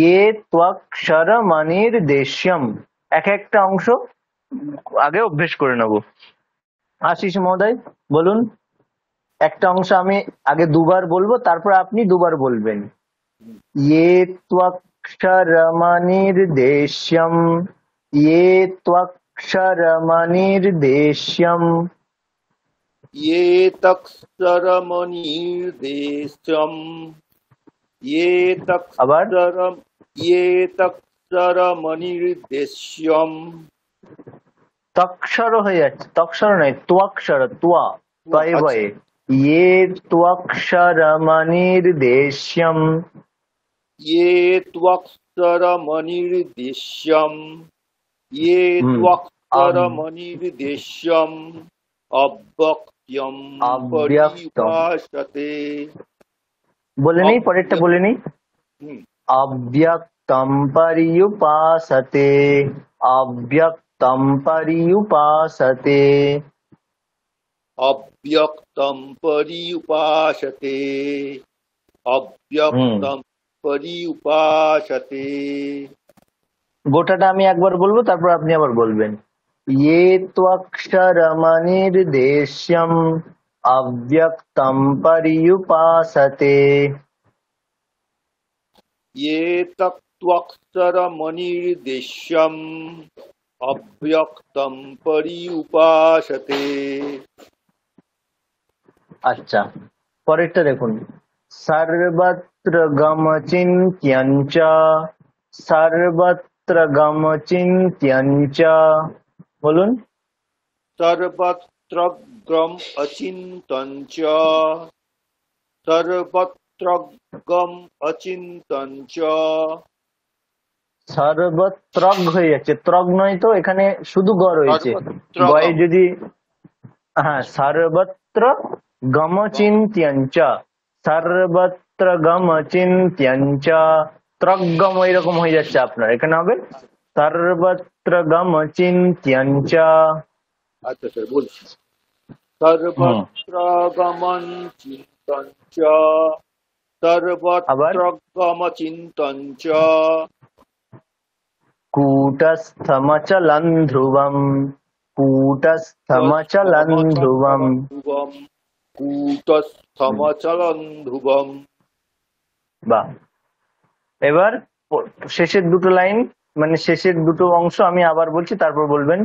ये त्वक्षरमणिर्देश्यम, এক একটা অংশ আগে অভ্যেস করে নেব। আশিস মহোদয় বলুন, একটা অংশ আমি আগে দুবার বলবো, তারপর আপনি দুবার বলবেন। ये त्वक्षरमणिर्देश्यम ये त्वक्षरमणिर्देश्यम ये तक्षरमणिर्देशम् ये আবার तक्षरम ये तक्षरमणिर्देश्यम् তক্ষর হয়ে যাচ্ছে, তক্ষর নয় ত্বক্ষর, ত্বা তয়ে अच्छा বয়ে। ये त्वक्षरमणिर्देश्यम ये त्वक्षरमणिर्देश्यम् ये अब त्वक्षरमणिर्देश्यम् अव्यक्त्यं अव्यक्तम पर्युपासते বলে নেই, পরেরটা বলে নেই। हम्म, अव्यक्तं पर्युपासते अव्यक्तं पर्युपासते अव्यक्तं पर्युपासते अव्यक्तं पर्युपासते। গোটাটা আমি একবার বলবো, তারপর আপনি আবার বলবেন। ये त्वक्षरमणिर्देश्यम अव्यक्तं पर्युपासते ये तत्त्वक्षरमणिर्देश्यम् अव्यक्तं पर्युपासते। আচ্ছা, পরেরটা দেখুন। सर्वत्र गमचिन्त्यं च सर्वत्र गमचिन्त्यं च বলুন। सर्वत्रग्रम् अचिन्तन् च सर्वत्रग्रम् अचिन्तन् च সর্বত্রগ হয়ে যাচ্ছে, ত্রগ নয় তো, এখানে শুধু গ রয়েছে। গয়ে सर्वत्रगम् যদি, হ্যাঁ, সর্বত্র গম চিন্ত্যঞ্চ, সর্বত্র গম চিন্ত্যঞ্চ, ত্রগম এরকম হয়ে যাচ্ছে আপনার, এখানে হবে সর্বত্র গম চিন্ত্যঞ্চ। अच्छा सर बोलছি হুম, सर्वत्रगमन् चिन्तन् च আবার सर्वत्रगमचिन्तन् च কূটস্থমচলন ধ্রুবম, কূটস্থমচলন ধ্রুবম। कूटस्थमचलन् ध्रुवम् कूटस्थमचलन् ध्रुवम् বাহ, এবার শেষের দুটো লাইন, মানে শেষের দুটো অংশ আমি আবার বলছি, তারপর বলবেন।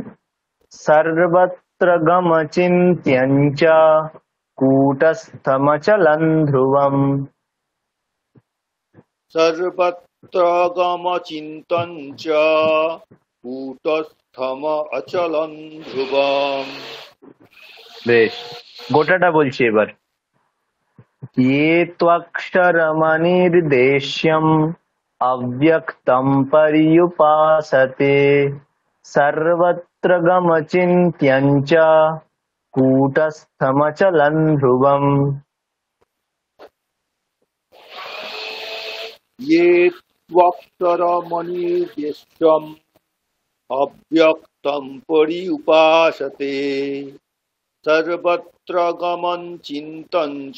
সর্বত্র গম চিন্ত্যঞ্চ কূটস্থমচলন ধ্রুবম। सर्वत्रगमचिन्तन् च कूटस्थम अचलन् ध्रुवम् বেশ, গোটাটা বলছি এবার। ये त्वक्षरमनिर्देश्यम् अव्यक्तं पर्युपासते सर्वत्र गमचिन्त्यं च कूटस्थमचलं ध्रुवम्। ये त्वक्षरमनिर्देश्यम् अव्यक्तं पर्युपासते सर्वत्र गमन् चिन्तन् च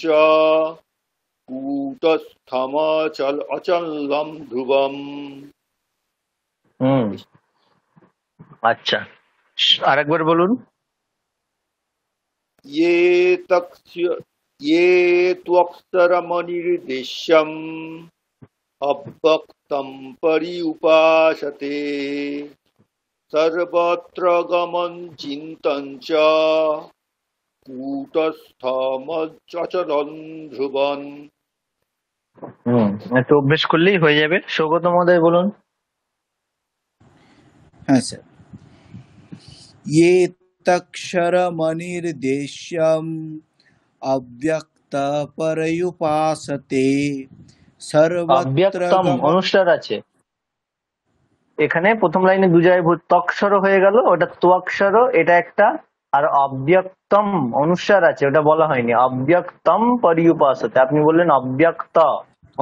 कूटस्थमचल अचलं ध्रुवम् হুম, আচ্ছা, আরেকবার বলুন। ये तक्ष्य ये त्वक्षरमनिर्देश्यम् अव्यक्तं पर्युपासते सर्वत्र गमन् चिन्तन् च कूटस्थमचलं ध्रुवम् হুম, একটু অভ্যেস করলেই হয়ে যাবে। সৌগত মহোদয় বলুন। হ্যাঁ স্যার। ये तक्षरमनिर्देश्यम् अव्यक्तपर्युपासते सर्वत्र অব্যক্তম অনুষ্টার আছে এখানে, প্রথম লাইনে দু জায়গায় তক্ষর হয়ে গেল, ওটা তোয়াক্ষর, এটা একটা। আর অব্যক্তম অনুস্বার আছে, ওটা বলা হয়নি। অব্যক্তম পরিউপাসতে, আপনি বললেন অব্যক্ত,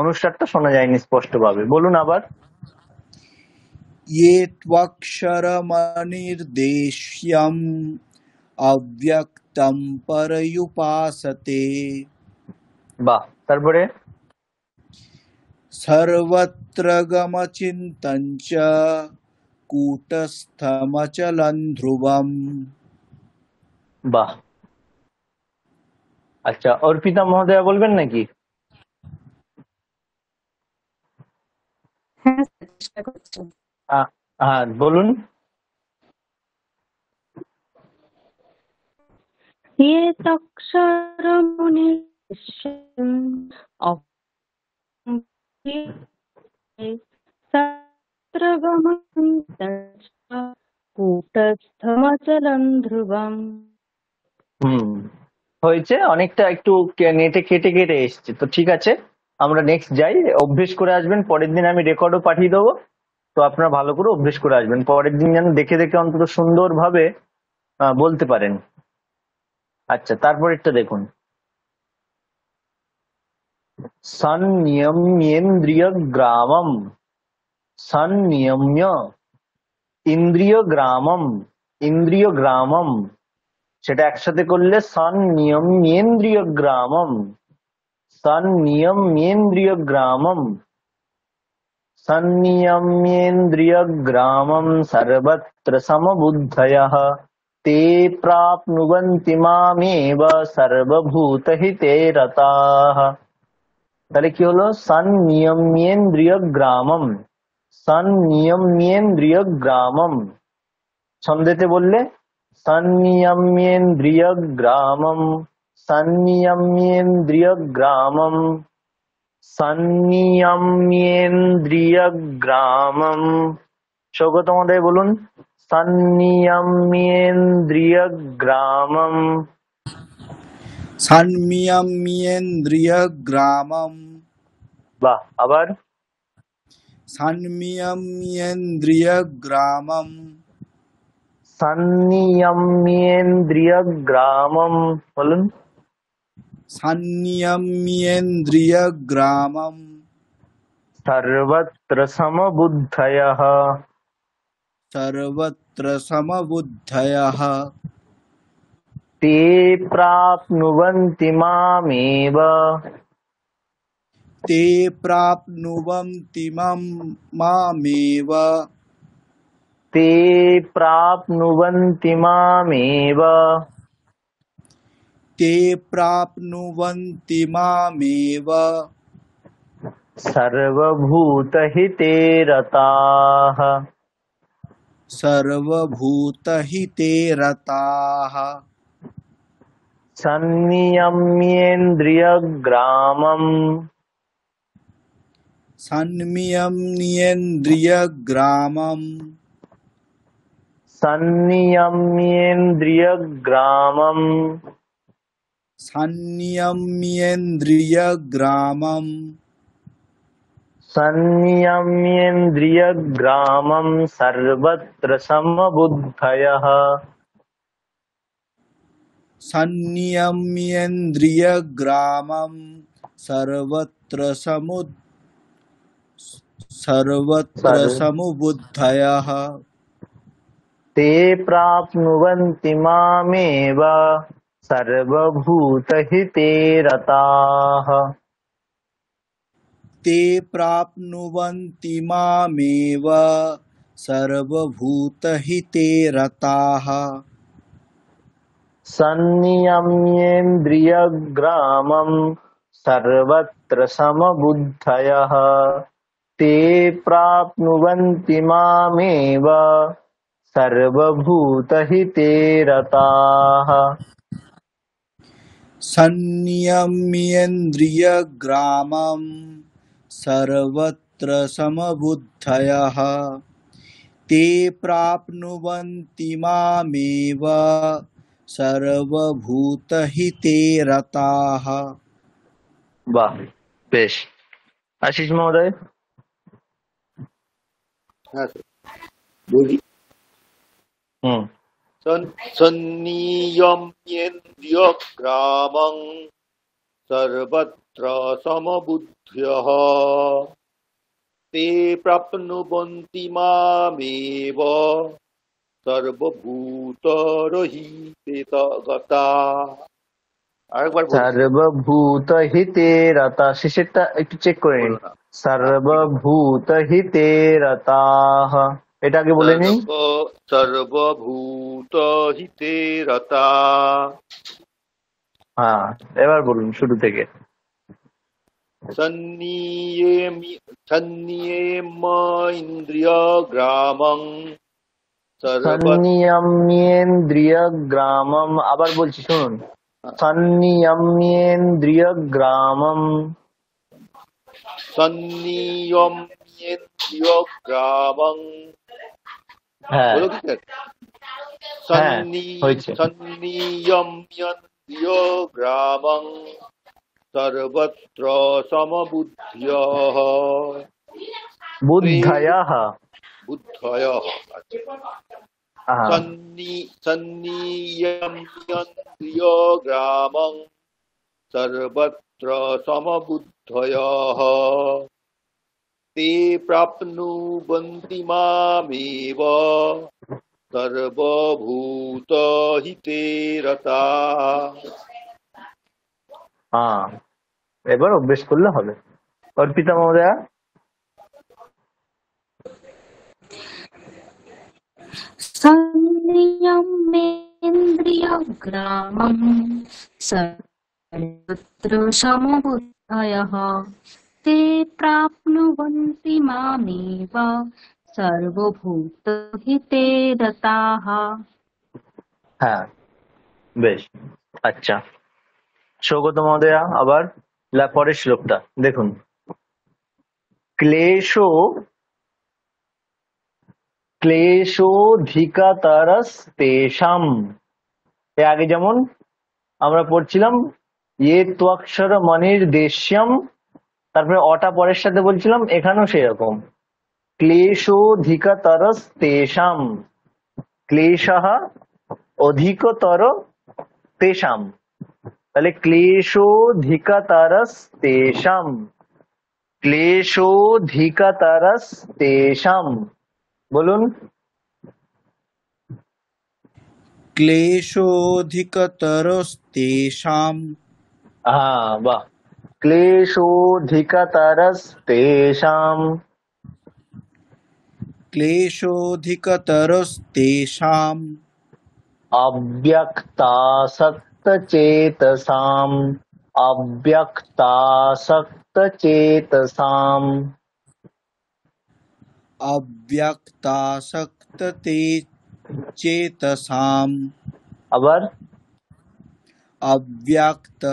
অনুস্বারটা শোনা যায়নি স্পষ্টভাবে। বলুন আবার। ये त्वक्षरमनिर्देश्यम् अव्यक्तं पर्युपासते বাহ, তারপরে सर्वत्र गमचिन्तं च कूटस्थमचलं ध्रुवम्। বাহ। আচ্ছা, অর্পিতা মহোদয়া বলবেন নাকি? হ্যাঁ স্যার, চেষ্টা করছি। হ্যাঁ বলুন। ये तक्षरमुनिर्देश्यम् सत्रगमचिन्तश्च कूटस्थमचलं ध्रुवम्। হুম, হয়েছে, অনেকটা একটু নেটে কেটে কেটে এসছে তো, ঠিক আছে। আমরা নেক্সট যাই, অভ্যেস করে আসবেন, পরের দিন আমি রেকর্ডও পাঠিয়ে দেবো। তো আপনারা ভালো করে অভ্যেস করে আসবেন, পরের দিন যেন দেখে দেখে অন্তত সুন্দরভাবে বলতে পারেন। আচ্ছা, তারপর একটা দেখুন। সন্নিয়ম্যেন্দ্রিয় গ্রামম, সন্নিয়ম্য ইন্দ্রিয় গ্রামম, ইন্দ্রিয় গ্রামম, সেটা একসাথে করলে সন্নিয়ম্যেন্দ্রিয় গ্রামম, সন্নিয়ম্যেন্দ্রিয় গ্রামম, সন্নিয়ম্যেন্দ্রিয় গ্রামম সর্বত্র সমবুদ্ধয়ঃ ते प्राप्नुवन्ति मामेव सर्वभूतहिते रताः। তাহলে কি হলো? সন্নিয়ম্যেন্দ্রিয় গ্রামম, সন্নিয়ম্যেন্দ্রিয় গ্রামম। ছন্দেতে বললে সন্নিয়ম্যেন্দ্রিয় গ্রামম, সন্নিয়ম্যেন্দ্রিয় গ্রামম, সন্নিয়ম্যেন্দ্রিয় গ্রামম। সৌগত মহোদয় বলুন। सन्नियम्येन्द्रियग्रामं সান্মিয়াম্যেন্দ্রিয়গ্রামম। বাহ আবার সান্মিয়াম্যেন্দ্রিয়গ্রামম। सन्नियम्येन्द्रियग्रामं বলুন সান্নিয়াম্যেন্দ্রিয়গ্রামম। सर्वत्र समबुद्धयः সর্বত্র সমবুদ্ধয়ঃ ते प्राप्नुवन्ति मामेव তে প্রাপ্নুবন্তি মামেব। ते प्राप्नुवन्ति मामेव তে প্রাপ্নুবন্তি মামেব। सर्वभूतहिते रताः সর্বভূতহিতে রতাঃ सन्नियम्येन्द्रियग्रामं সন্মিয়ম্যেন্দ্রিয়গ্রামম। सन्नियम्येन्द्रियग्रामं সন্নিয়ম্যেন্দ্রিয়গ্রামম। सन्नियम्येन्द्रियग्रामं सर्वत्र समबुद्धयः সন্নিয়ম্যেন্দ্রিয়গ্রামম সর্বত্র सर्व সমবুদ্ধয়ঃ ते प्राप्नुवन्ति मामेव सर्वभूतहिते रताः তে প্রাপ্নুবন্তি মামেব সর্বভূতহিতে রতাঃ सन्नियम्येन्द्रियग्रामं सर्वत्र समबुद्धयः ते प्राप्नुवन्ति मामेव सर्वभूतहिते रताः সন্নিয়ম্যেন্দ্রিয়গ্রামম সর্বত্র সমবুদ্ধয়ঃ তে প্রাপ্নুবন্তি মামেব সর্বভূতহিতে রতাঃ। বাহ বেশ আশিস মহোদয় হ্যাঁ স্যার বলি। হুম সন্নিয়ম্যেন্দ্রিয়গ্রামং সর্বত্র সমবুদ্ধয়ঃ তে প্রাপ্নুবন্তি মামেব সর্বভূতরহিতে গতাঃ। আরেকবার বলছি, সর্বভূতহিতে রতা শেষেরটা একটু চেক করে নিন বলো না। সর্বভূতহিতে রতাহ এটা আগে বলে নিন সর্বভূতহিতে রতা। হ্যাঁ এবার বলুন শুরু থেকে সন্নিয়েম্যেন্দ্রিয়গ্রামং সর্বত্র সন্নিয়ম্যেন্দ্রিয়গ্রামম আবার বলছি শুনুন সন্নিয়ম্যেন্দ্রিয়গ্রামম সন্নিয়ম্যেন্দ্রিয়গ্রামং হ্যাঁ বলো কি স্যার? হ্যাঁ হয়েছে সন্নিয়ম্যেন্দ্রিয়গ্রামং সর্বত্র সমবুদ্ধয়ঃ বুদ্ধয়ः বুদ্ধয়ঃ। হ্যাঁ সন্নিয়ম্যেন্দ্রিয়গ্রামং সর্বত্র সমবুদ্ধয়ঃ তে প্রাপ্নুবন্তি মামেব সর্বভূতহিতে রতাঃ। হ্যাঁ এবার অভ্যেস করলে হবে অর্পিতা মহোদয়া संनियम्येन्द्रियग्रामं सर्वत्र समबुद्धयः ते प्राप्नुवन्ति मामेव सर्वभूतहिते रताः। হ্যাঁ বেশ আচ্ছা সৌগত মহোদয়া আবার পরের শ্লোকটা দেখুন ক্লেশো ক্লেশোধিকতরস্তেষাম। এর আগে যেমন আমরা পড়ছিলাম ইয়ে ত্বক্ষর মনির দেশ্যম, তারপরে অটা পরের সাথে বলছিলাম, এখানেও সেরকম ক্লেশোধিকতরস্তেষাম, ক্লেশः অধিকতর তেষাম। তাহলে ক্লেশোধিকতরস্তেষাম, ক্লেশোধিকতরস্তেষাম। বলুন। ক্লেশোধিকতরস্তেষাম। হ্যাঁ, বাহ। ক্লেশোধিকতরস্তেষাম। ক্লেশোধিকতরস্তেষাম। अव्यक्तासक्तचेतसाम्, अव्यक्तासक्तचेतसाम्। अव्यक्तासक्तते चेतसाम्। আবার अव्यक्त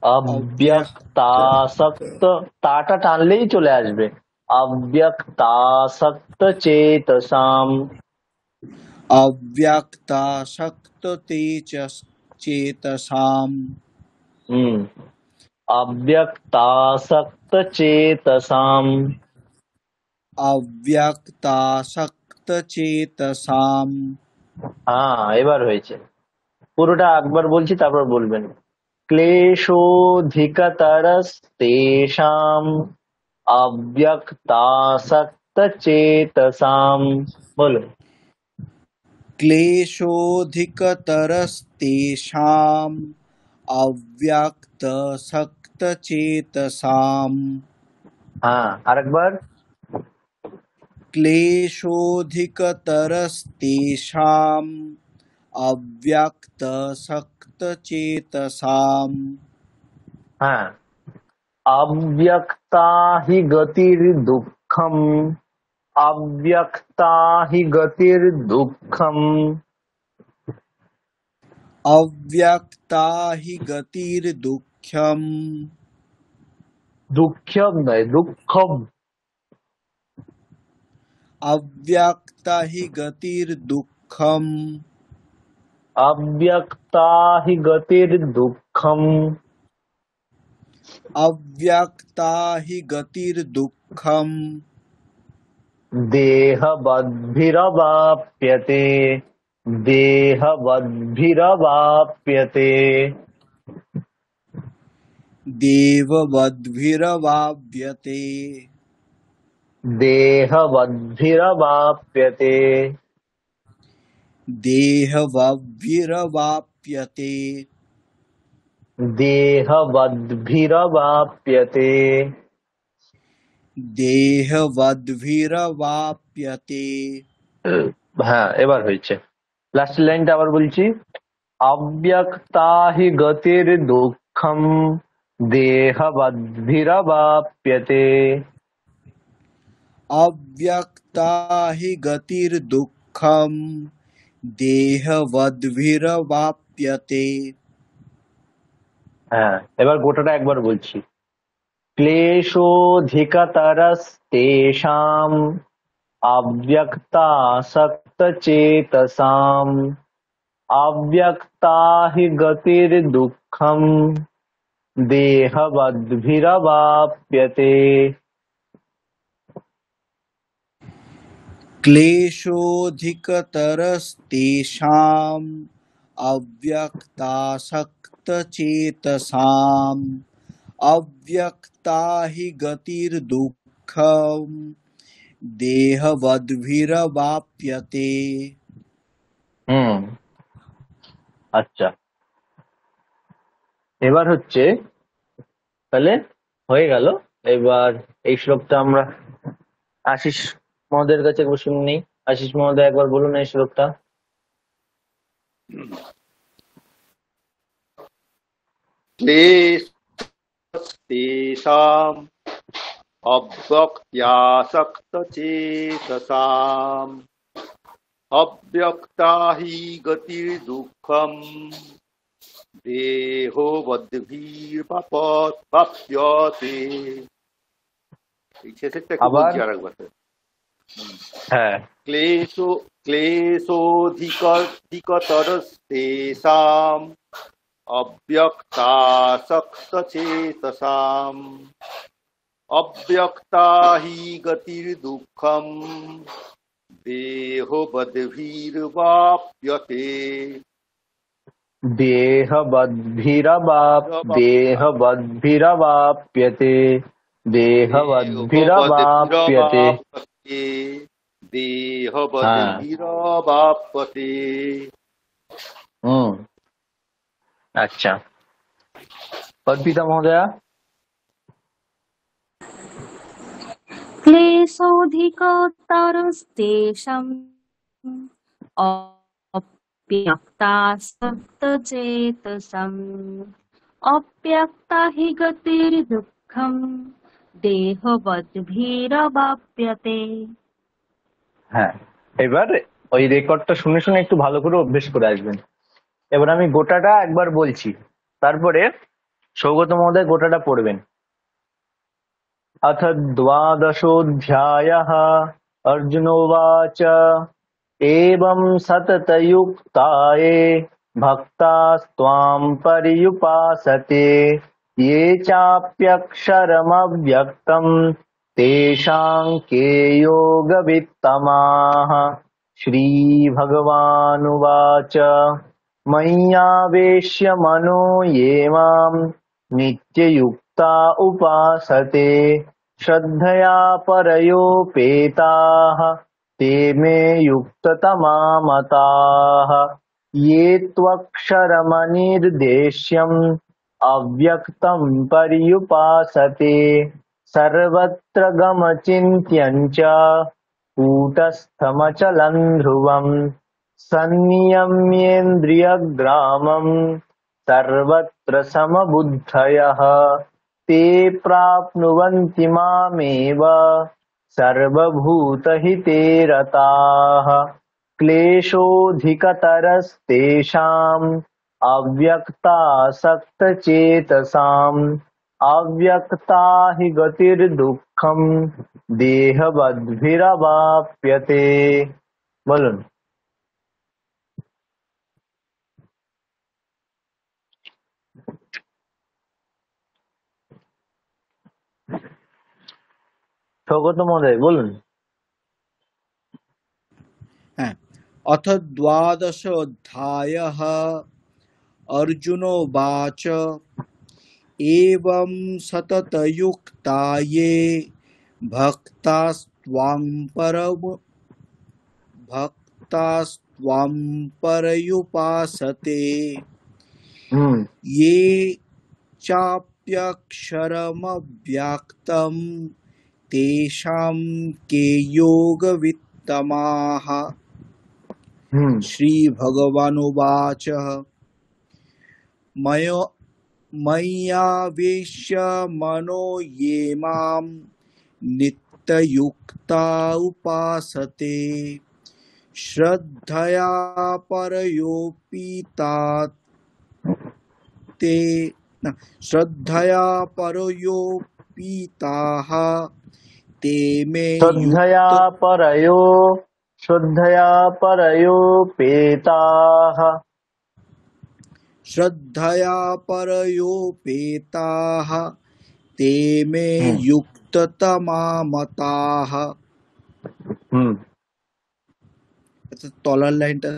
अव्यक्तासक्त, তাটা টানলেই চলে আসবে। अव्यक्तासक्त चेतसाम। अव्यक्तासक्तते चेतसाम्। अव्यक्तासक्त चेतसाम। अव्यक्तासक्तचेतसाम्। হ্যাঁ, এবার হয়েছে। পুরোটা একবার বলছি, তারপর বলবেন। ক্লেশোধিকতরস্তেষাম अव्यक्तासक्तचेतसाम्। बोलो। क्लेशोधिकतरस्तेषाम् अव्यक्तसक्तचेतसाम्। हाँ, আরেকবার। क्लेशोधिकतरस्तेषाम् अव्यक्तसक्तचेतसाम्। हाँ, अव्यक्ता हि गतिर्दुःखम्, अव्यक्ता हि गतिर्दुःखम्। अव्यक्ता हि गतिर्दुःखम्। दुःख्यम नয়, दुःखम। अव्यक्ता हि गतिर्दुःखम्। अव्यक्ता हि गतिर्दुःखम्। अव्यक्ता हि गतिर्दुःखम्। देहवद्भिरवाप्यते, देहवद्भिरवाप्यते। देववद्भिरवाप्यते। देहवद्भिरवाप्यते। देहवद्भिरवाप्यते। देहवद्भिरवाप्यते। देहवद्भिरवाप्यते। হ্যাঁ, এবার হয়েছে। লাস্ট লাইনটা আবার বলছি। अव्यक्ता हि गतिर्दुःखम्, देहवद्भिरवाप्यते। अव्यक्ता हि गतिर्दुःखम् देहवद्भिरवाप्यते। হ্যাঁ, এবার গোটাটা একবার বলছি। क्लेशोऽधिकतरस्तेषाम् अव्यक्तासक्तचेतसाम्, अव्यक्ता हि गतिर्दुःखम् देहवद्भिरवाप्यते। क्लेशोऽधिकतरस्तेषाम् अव्यक्तासक्तचेतसाम्, अव्यक्ता हि गतिर्दुःखम् देहवद्भिरवाप्यते। আচ্ছা, এবার হচ্ছে, তাহলে হয়ে গেল। এবার এই শ্লোকটা আমরা আশিস মহোদয়ের কাছে একবার শুনে নিই। আশিস মহোদয় একবার বলুন এই শ্লোকটা। क्लेशस्तेषाम् अव्यक्त्यासक्तचेतसाम्, अव्यक्ता हि गतिर्दुःखम् देहोवद्भिर्वाप्यते। এই শেষেরটা কি আবার বলছি আরেকবার। হ্যাঁ क्लेशो क्लेशोऽधिकतरस्तेषाम् अव्यक्तासक्तचेतसाम् अव्यक्ता हि गतिर्दुःखम् देहबद्भिर्वाप्यते देहवद्भिरवाप्यते देहवद्भिरवाप्यते। देहबद्भिरवाप्यते हाँ। देहबद्भिरवाप्यते। हम्म। अच्छा, अर्पिता महोदया। क्लेशोऽधिकतरस्तेषाम् अप्यक्तासक्तचेतसाम् अव्यक्ता हि गतिर्दुःखम् देहवद्भिरवाप्यते। হ্যাঁ, এবার ওই রেকর্ডটা শুনে শুনে একটু ভালো করে অভ্যেস করে আসবেন। এবার আমি গোটাটা একবার বলছি, তারপরে সৌগত মহোদয় গোটাটা পড়বেন। अथ द्वादशोऽध्यायः। अर्जुनोवाच एवं सततयुक्ता ये भक्तास्त्वां पर्युपासते ये चाप्यक्षरमव्यक्तं तेषां के योगवित्तमाः। श्रीभगवानुवाच मय्यावेश्य मनो ये मां नित्ययुक्ता उपासते श्रद्धया परयोपेताः ते मे युक्ततमा मताः। ये त्वक्षरमनिर्देश्यम् अव्यक्तं पर्युपासते सर्वत्र गमचिन्त्यं च कूटस्थमचलं ध्रुवम् संनियम्येन्द्रियग्रामं सर्वत्र समबुद्धयः ते प्राप्नुवन्ति मामेव सर्वभूतहिते रताः। क्लेशोऽधिकतरस्तेषाम् अव्यक्तासक्तचेतसाम् अव्यक्ता हि गतिर्दुःखम् देहवद्भिरवाप्यते। বলুন। সৌগত মহোদয় বলুন। হ্যাঁ, अथ द्वादशोऽध्यायः। अर्जुनोवाच एवं सततयुक्ता ये भक्तास्त्वां पर्युपासते हम्म। ये चाप्यक्षरमव्यक्तं तेषां के योगवित्तमाः। हम्म। श्रीभगवानुवाच मय्यावेश्य मनो ये मां नित्ययुक्ता उपासते श्रद्धया परयोपिताः ते मे श्रद्धया परयोपेताः श्रद्धया परयोपेताः ते मे हम्म। युक्ततमा मताः। हम्म। তলার লাইনটা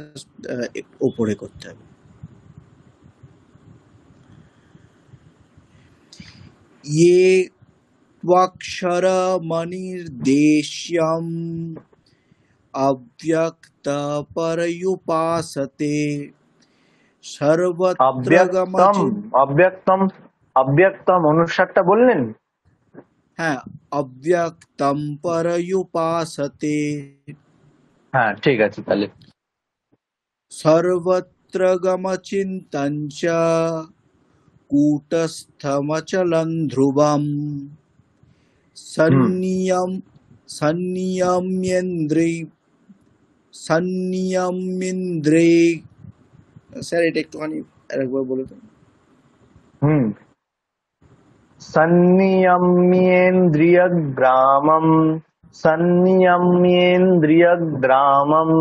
উপরে করতে হবে। ये त्वक्षरमनिर्देश्यम् अव्यक्तपर्युपासते सर्वत्र अव्यक्तम अव्यक्तम अव्यक्तम অনুসারটা বললেন। হ্যাঁ, अव्यक्तं पर्युपासते হ্যাঁ ঠিক আছে তাহলে। सर्वत्र गमचिन्तं च कूटस्थमचलं ध्रुवम् संनियम्येन्द्रे স্যার এটা একটুখানি আরেকবার বলে দেন। হুম। संनियम्येन्द्रियग्रामं संयम्येन्द्रियग्रामं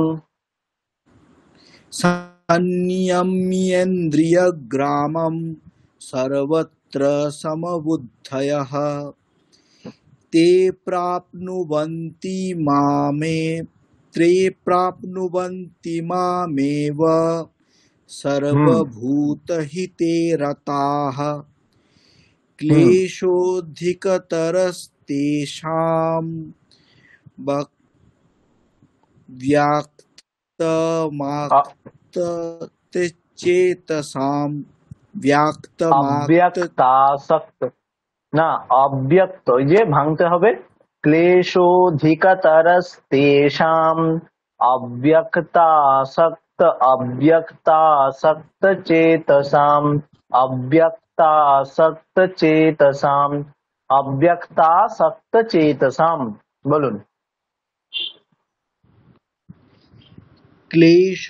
संयम्येन्द्रियग्रामं सर्वत्र समबुद्धयः ते प्राप्नुवन्ति मामेव सर्वभूतहिते रताः क्लेशोऽधिकतरस्तेषां व्यक्तमाक्तचेतसां व्यक्तमाक्त अव्यक्तासक्त না অব্যক্ত, এই যে ভাঙতে হবে, ক্লেশোধিকতরস্তেষাম অব্যক্তাসক্ত অব্যক্তাসক্ত চেতসাম অব্যক্তাসক্ত চেতসাম অব্যক্তাসক্ত চেতসাম। বলুন। क्लेश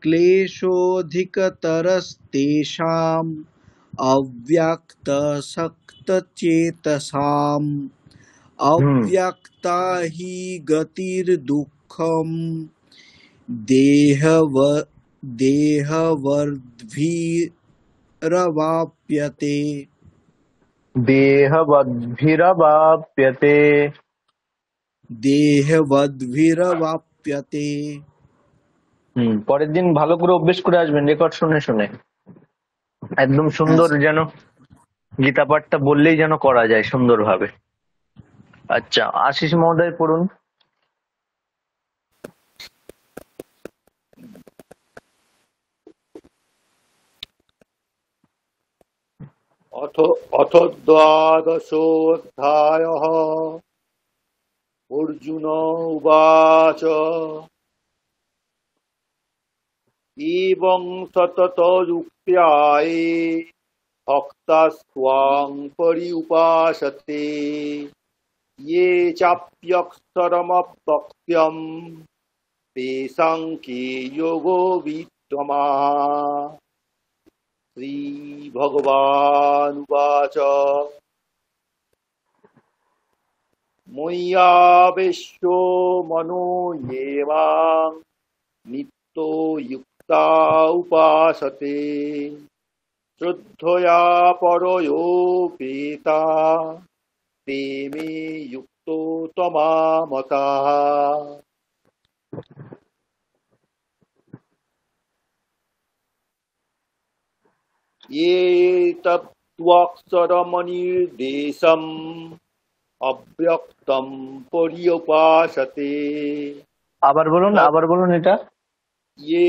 क्लेशोऽधिकतरस्तेषाम् अव्यक्तसक्तचेतसाम् হুম। अव्यक्ता हि गतिर्दुःखम् देहव देहवद्भिरवाप्यते দেহবদ্ভিরবাপ্যতে। देहवद्भिरवाप्यते পরের দিন ভালো করে অভ্যেস করে আসবেন, রেকর্ড শুনে শুনে একদম সুন্দর, যেন গীতা পাঠটা বললেই যেন করা যায় সুন্দরভাবে। আচ্ছা, আশিস মহোদয় পড়ুন। अथ अथ द्वादशोऽध्यायः। अर्जुन उवाच एवं सततयुक्त्या ये भक्तास्त्वां पर्युपासते ये चाप्यक्षरमव्यक्त्यं तेषां के योगो विद्यमाः। श्रीभगवानुवाच मय्यावेश्यो मनो ये मां नित्यो युक्ता उपासते श्रद्धया परयोपेता ते मे युक्तो त्वमामताः। ये तत्त्वाक्षरमनिर्देशम् अव्यक्तं पर्युपासते আবার বলুন এটা। ये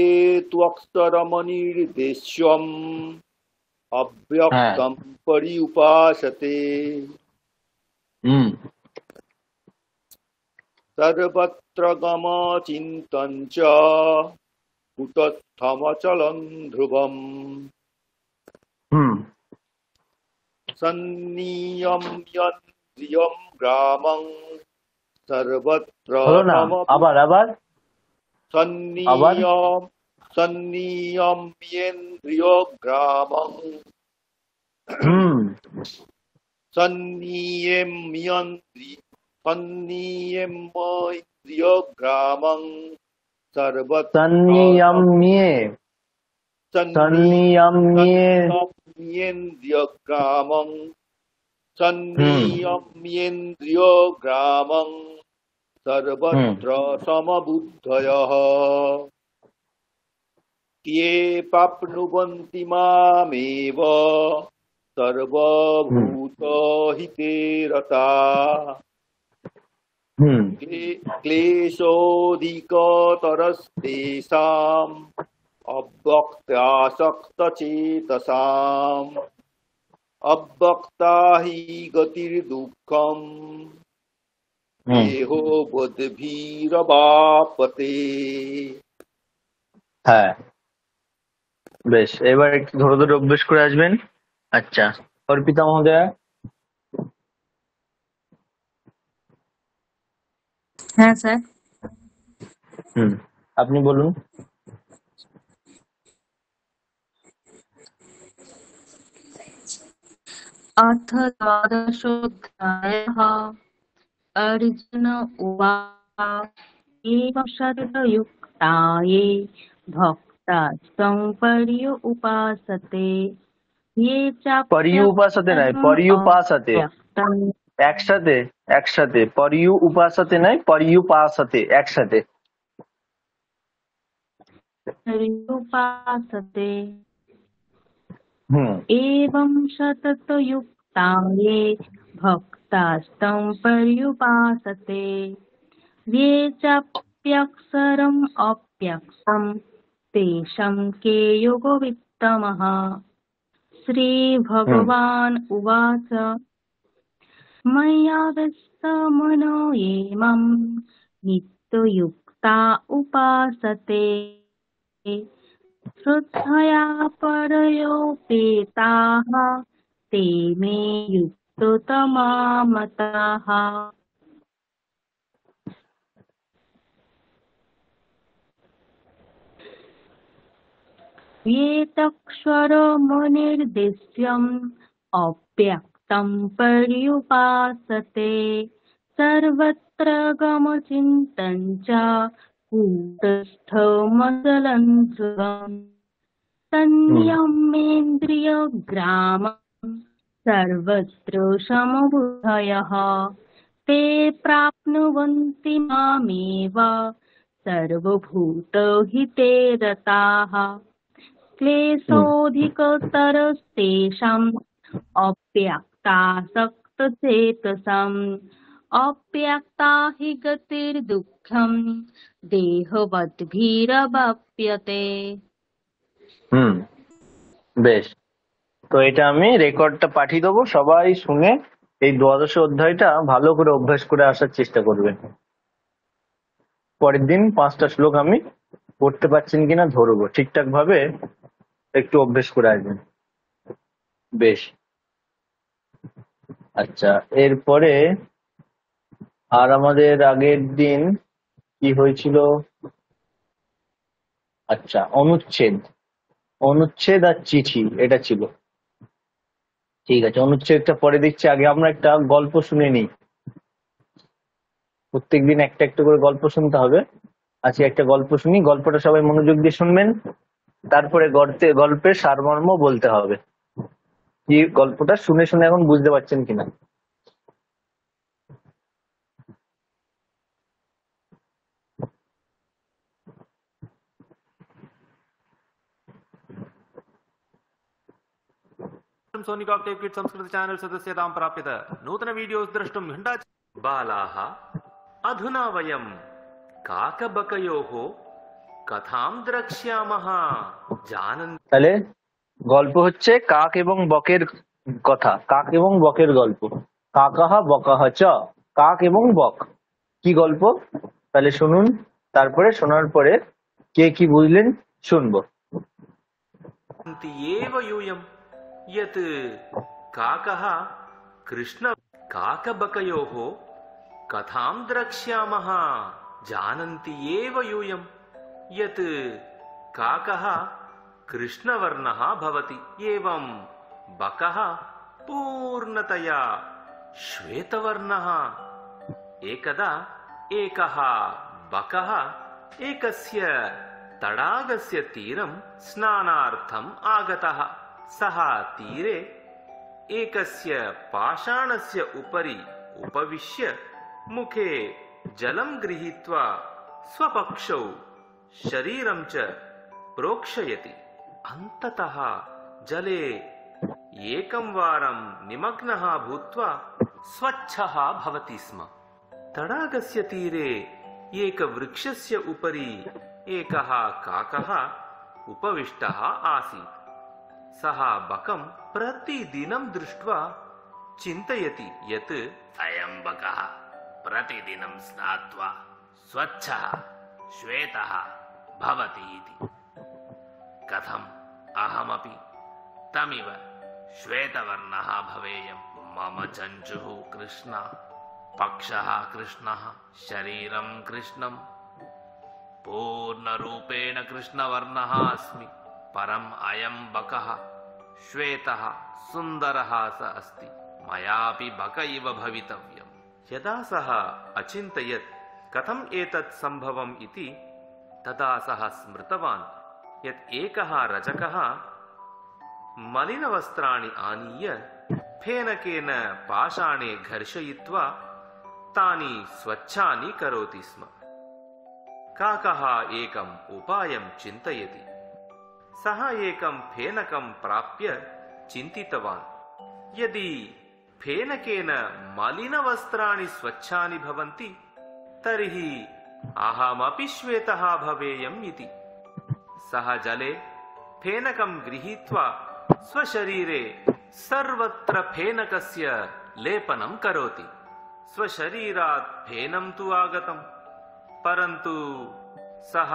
त्वक्षरमनिर्देश्यम् अव्यक्तं पर्युपासते হুম। सर्वत्र गमचिन्तं च कुटस्थमचलं ध्रुवम् হুম। सन्नियम्यन्द्रियं ग्रामं सर्वत्र হলো না? আবার सन्नियम्येन्द्रियग्रामं হুম। सन्नियम्येन्द्रियग्रामं सर्वत्र সন্নিয়ম্যে सन्नियम्येन्द्रियग्रामं सन्नियम्येन्द्रियग्रामं सर्वत्र समबुद्धयः ये प्राप्नुवन्ति मामेव सर्वभूतहिते रताः क्लेशोऽधिकतरस्तेषाम् अव्यक्तासक्तचेतसाम् अव्यक्ता हि गतिर्दुःखम् देहो बुद्धिरवापते। হ্যাঁ, বেশ, এবার একটু ধরে ধরে অভ্যেস করে আসবেন। আচ্ছা, অর্পিতা মহোদয়া। হ্যাঁ স্যার। আপনি বলুন। अथ द्वादशोऽध्यायः अर्जुन उवाच एवं शतयुक्ताये भक्तास्तं पर्युपासते ये पर्युपासते নয়, चाप्यक्षरम् पर्युपासते। अव्यक्तम् একসাথে, একসাথে। पर्यु उपासते নয়, पर्युपासते, একসাথে। पर्युपासते হুম एवं शतयुक्ताये भक्तास्तं पर्युपासते ये चाप्यक्षरम् अव्यक्तं तेषां के योगवित्तमः। হুম श्रीभगवान् उवाच मय्यावेष्टमनो ये मां नित्ययुक्ता उपासते श्रद्धया परयोपेताः ते मे युक्ततमा मताः। एतक्षरमनिर्देश्यम् अव्यक्तं पर्युपासते सर्वत्र गमचिन्तं च कूटस्थमचलं ध्रुवम् হুম तन्नियमेन्द्रियग्रामं सर्वत्र समबुद्धयः ते प्राप्नुवन्ति मामेव सर्वभूतहिते रताः হুম क्लेशोऽधिकतरस्तेषाम् अव्यक्तासक्तचेतसाम् अव्यक्ता हि गतिर्दुःखम् देहवद्भिरवाप्यते। হুম বেশ। তো এটা আমি রেকর্ডটা পাঠিয়ে দেবো, সবাই শুনে এই দ্বাদশ অধ্যায়টা ভালো করে অভ্যাস করে আসার চেষ্টা করবেন। পরের দিন 5টা শ্লোক আমি পড়তে পারছেন কিনা ধরবো, ঠিকঠাক ভাবে একটু অভ্যেস করে আসবেন। বেশ, আচ্ছা। এরপরে আর আমাদের আগের দিন কি হয়েছিল? আচ্ছা, অনুচ্ছেদ, অনুচ্ছেদ আর চিঠি এটা ছিল। ঠিক আছে, অনুচ্ছেদটা পরে দিচ্ছি, আগে আমরা একটা গল্প শুনে নিই। প্রত্যেকদিন একটা একটা করে গল্প শুনতে হবে। আজকে একটা গল্প শুনি, গল্পটা সবাই মনোযোগ দিয়ে শুনবেন, তারপরে গল্পের সারমর্ম বলতে হবে। কি গল্পটা শুনে শুনে এখন বুঝতে পারছেন কিনা? सोनिक ऑफ टेप किट संस्कृत चैनल सदस्यतां प्राप्यत नूतन वीडियोस् द्रष्टुं घण्टा बालाः अधुना वयं काकबकयोः कथां द्रक्ष्यामः जानन्ति। তাহলে গল্প হচ্ছে কাক এবং বকের কথা, কাক এবং বকের গল্প। কাকাহা বকাহা চ, কাক এবং বক কি গল্প? তাহলে শুনুন, তারপরে শোনার পরে কে কি বুঝলেন শুনবো। एव यूयं यत् काकः कृष्ण काकबकयोः कथां द्रक्ष्यामः जानन्ति एव यूयं यत् काकः कृष्णवर्णः भवति एवं बकः पूर्णतया श्वेतवर्णः। एकदा एकः बकः एकस्य तडागस्य तीरं स्नानार्थम् आगतः। सः तीरे एकस्य पाषाणस्य उपरि उपविश्य मुखे जलं गृहीत्वा स्वपक्षौ शरीरं च प्रोक्षयति। अन्ततः जले एकं वारं निमग्नः भूत्वा स्वच्छः भवति स्म। तडागस्य तीरे एकवृक्षस्य उपरि एकः काकः उपविष्टः आसीत्। सः बकं प्रतिदिनं दृष्ट्वा चिन्तयति यत् अयं बकः प्रतिदिनं स्नात्वा स्वच्छः श्वेतः भवति इति। कथम् अहमपि तमिव श्वेतवर्णः भवेयम्। मम चञ्चुः कृष्णः, पक्षः कृष्णः, शरीरं कृष्णम्, पूर्णरूपेण कृष्णवर्णः अस्मि। परम् अयं बकः श्वेतः सुन्दरः स अस्ति। मयापि बक इव भवितव्यम्। यदा सः अचिन्तयत् कथम् एतत् सम्भवम् इति, तदा सः स्मृतवान् यत् एकः रजकः मलिनवस्त्राणि आनीय फेनकेन पाषाणे घर्षयित्वा तानि स्वच्छानि करोति स्म। काकः एकम् उपायं चिन्तयति। सः एकं फेनकं प्राप्य चिन्तितवान्, यदि फेनकेन मलिनवस्त्राणि स्वच्छानि भवन्ति तर्हि अहमपि श्वेतः भवेयम् इति। सः जले फेनकं गृहीत्वा स्वशरीरे सर्वत्र फेनकस्य लेपनं करोति। स्वशरीरात् फेनं तु आगतम्, परन्तु सः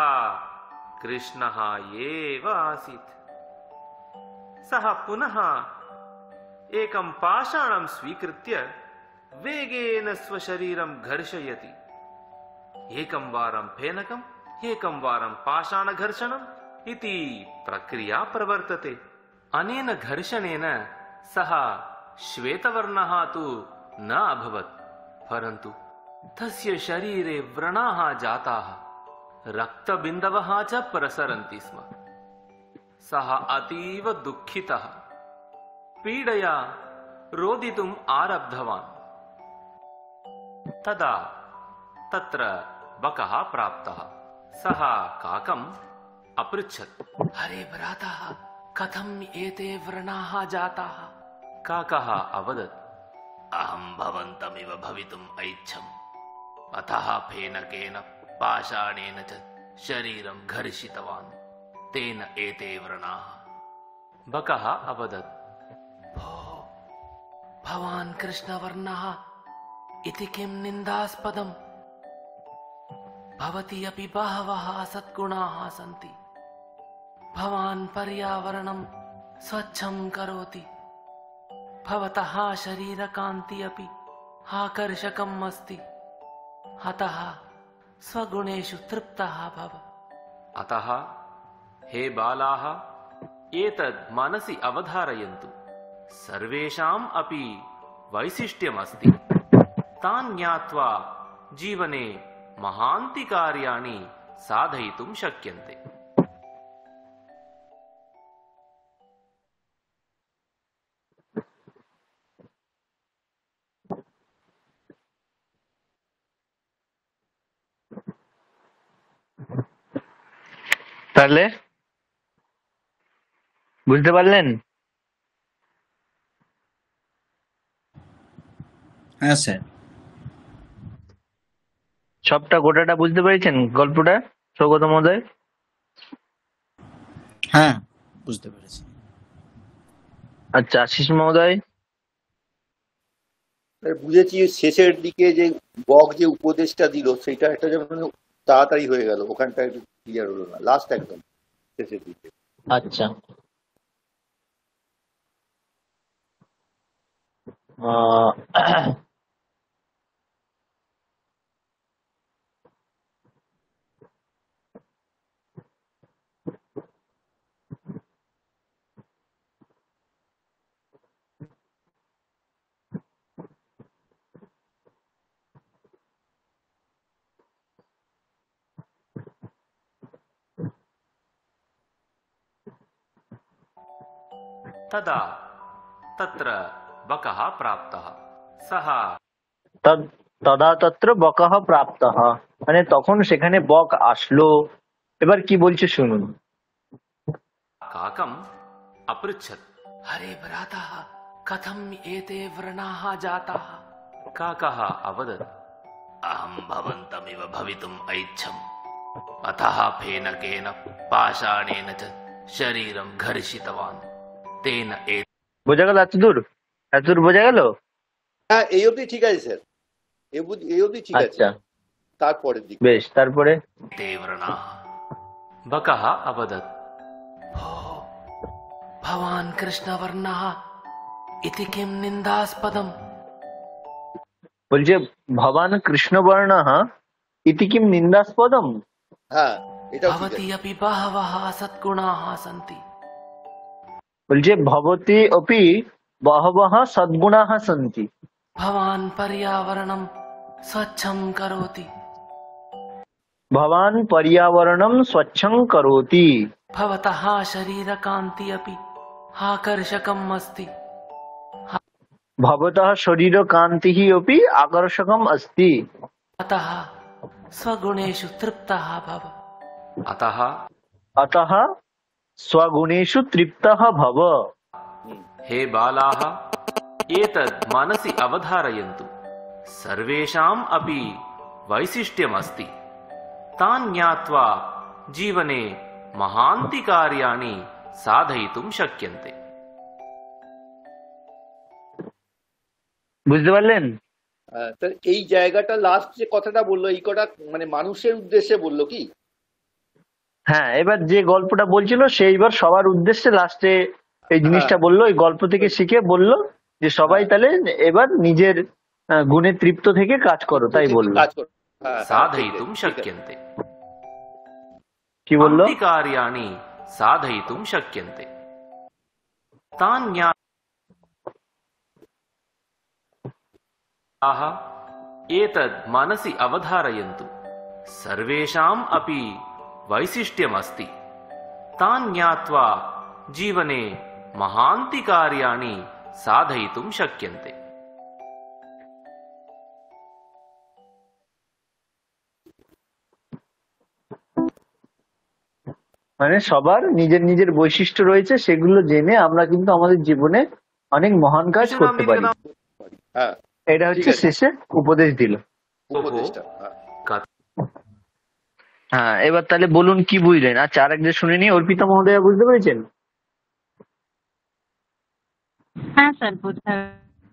कृष्णः एव आसीत्। सः पुनः एकं पाषाणं स्वीकृत्य वेगेन स्वशरीरं घर्षयति। एकं वारं फेनकम्, एकं वारं पाषाणघर्षणम् इति प्रक्रिया प्रवर्तते। अनेन घर्षणेन सः श्वेतवर्णः तु न अभवत्, परन्तु तस्य शरीरे व्रणाः जाताः, रक्तबिन्दवः च प्रसरन्ति स्म। सः अतीव दुःखितः, पीडया रोदितुम् आरब्धवान्। तदा तत्र बकः प्राप्तः। सः काकम् अपृच्छत्, अरे भ्रातः, कथम् एते व्रणाः जाताः? काकः अवदत्, अहं भवन्तमिव भवितुम् ऐच्छम्, अतः फेनकेन पाषाणेन च शरीरं घर्षितवान्, तेन एते व्रणाः। बकः अवदत्, भो, भवान् कृष्णवर्णः इति किं निन्दास्पदम्? भवति अपि बहवः सद्गुणाः सन्ति। भवान् पर्यावरणं स्वच्छं करोति, भवतः शरीरकान्ति अपि आकर्षकम् अस्ति, अतः स्वगुणेषु तृप्तः भव। अतः हे बालाः, एतद् मनसि अवधारयन्तु, सर्वेषाम् अपि वैशिष्ट्यमस्ति। तान् ज्ञात्वा जीवने महान्ति कार्याणि साधयितुं शक्यन्ते। তাহলে বুঝতে পারলেন? হ্যাঁ স্যার। সবটা গোটাটা বুঝতে পেরেছেন গল্পটা সৌগত মহোদয়? হ্যাঁ, বুঝতে পেরেছি। আচ্ছা, আশিস মহোদয়? বুঝেছি। শেষের দিকে যে বক যে উপদেশটা দিল সেটা একটা যেমন তাড়াতাড়ি হয়ে গেল, ওখানটা একটু ক্লিয়ার হলো না, লাস্ট একদম শেষের দিকে। আচ্ছা, तदा तत्र बकः प्राप्तः। सः তদা তত্র বকঃ প্রাপ্তঃ, মানে তখন সেখানে বক আসলো। এবার কি বলছে শুনুন। काकम् अपृच्छत्, हरे भ्रातः, कथम् एते व्रणाः जाताः? काकः अवदत्, अहं भवन्तमिव भवितुम् ऐच्छम्, अतः फेनकेन पाषाणेन च शरीरं घर्षितवान्, तेन एते। বোঝা গেল? এতদূর বোঝা গেল? হ্যাঁ, এই অবধি ঠিক আছে স্যার, এই অবধি ঠিক আছে। আচ্ছা, তারপরের দিকে বেশ। তারপরে व्रणाः। बकः अवदत्, भो, भवान् कृष्णवर्णः इति किं निन्दास्पदम्? বলছে ভবান কৃষ্ণবর্ণঃ ইতি কিম নিন্দাস্পদম। হ্যাঁ, এটাও ঠিক भवति আছে। अपि बहवः सद्गुणाः सन्ति। বলছে ভবতি অপি বহবহ সদ্গুণাঃ সন্তি। भवान् पर्यावरणं स्वच्छं करोति भवान पर्यावरणम स्वच्छं करोति। भवतः शरीरकान्ति अपि आकर्षकम् अस्ति भवतः शरीर कान्तिः अपि आकर्षकम् अस्ति। अतः स्वगुणेषु तृप्तः भव अतः अतः स्वगुणेषु तृप्तः भव। हे बालाः एतद् मनसि अवधारयन्तु सर्वेषाम् अपि वैशिष्ट्यमस्ति तान् ज्ञात्वा जीवने महान्ति कार्याणि साधयितुं शक्यन्ते। বুঝতে পারলেন? তা এই জায়গাটা লাস্ট যে কথাটা বললো এই কটা মানে মানুষের উদ্দেশ্যে বললো কি? হ্যাঁ, এবার যে গল্পটা বলছিল সেইবার সবার উদ্দেশ্যে লাস্টে এই জিনিসটা বললো, এই গল্প থেকে শিখে বললো যে সবাই তাহলে এবার নিজের গুণে তৃপ্ত থেকে কাজ করো, তাই বললো। কাজ করো। হ্যাঁ, साधयितुं ঠিক আছে। शक्यन्ते কি বললো? अन्ति कार्याणि साधयितुं शक्यन्ते तान् ज्ञात्वा एतद् मनसि अवधारयन्तु सर्वेषाम् अपि वैशिष्ट्यमस्ति तान् ज्ञात्वा जीवने महान्ति कार्याणि साधयितुं शक्यन्ते। মানে সবার নিজের নিজের বৈশিষ্ট্য রয়েছে, সেগুলো জেনে আমরা কিন্তু আমাদের জীবনে অনেক মহান কাজ করতে পারি। হ্যাঁ, এটা হচ্ছে শেষে উপদেশ দিল। উপদেশটা। হ্যাঁ। হ্যাঁ, এবার তাহলে বলুন কি বুঝলেন। আচ্ছা, আরেকটা শুনে নিই। অর্পিতা মহোদয়া বুঝতে পেরেছেন? হ্যাঁ স্যার, বুঝতে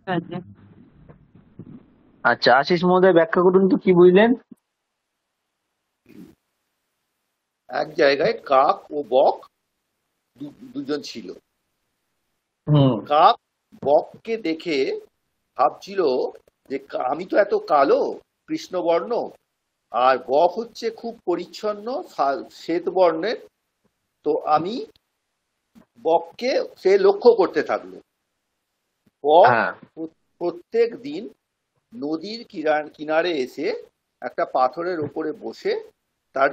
পারছি। আচ্ছা, আশিস মহোদয় ব্যাখ্যা করুন তো কি বুঝলেন। এক জায়গায় কাক ও বক দুজন ছিল। কাক বককে দেখে ভাবছিল যে আমি তো এত কালো কৃষ্ণবর্ণ, আর বক হচ্ছে খুব পরিচ্ছন্ন শ্বেত বর্ণের, তো আমি বককে সে লক্ষ্য করতে থাকলো। বক প্রত্যেক দিন নদীর কিনারে এসে একটা পাথরের উপরে বসে তার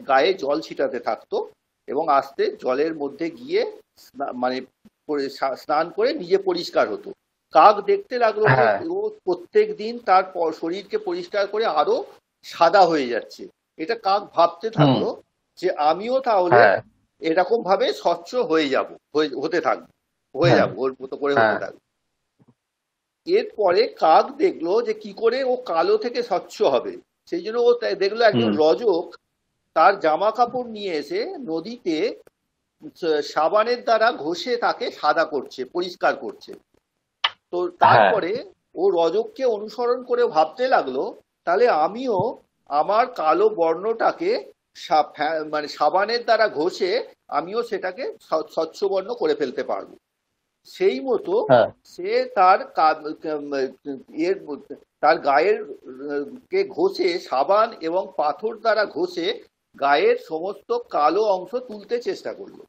গায়ে জল ছিটাতে থাকতো এবং আস্তে জলের মধ্যে গিয়ে মানে স্নান করে নিজে পরিষ্কার হতো। কাক দেখতে লাগলো ও প্রত্যেক দিন তার শরীরকে পরিষ্কার করে আরো সাদা হয়ে যাচ্ছে। এটা কাক ভাবতে থাকলো যে আমিও তাহলে এরকম ভাবে স্বচ্ছ হয়ে যাব, হতে থাকবো, ওর মতো করে হতে থাকবো। এরপরে কাক দেখলো যে কি করে ও কালো থেকে স্বচ্ছ হবে। সেই জন্য ও দেখলো একজন রজক তার জামা কাপড় নিয়ে এসে নদীতে সাবানের দ্বারা ঘষে তাকে সাদা করছে, পরিষ্কার করছে। তো তারপরে ও রজককে অনুসরণ করে ভাবতে লাগলো তাহলে আমিও আমার কালো বর্ণটাকে মানে সাবানের দ্বারা ঘষে আমিও সেটাকে স্বচ্ছ বর্ণ করে ফেলতে পারবো। সেই মতো সে তার গায়ের কে ঘষে সাবান এবং পাথর দ্বারা ঘষে গায়ের সমস্ত কালো অংশ তুলতে চেষ্টা করলো,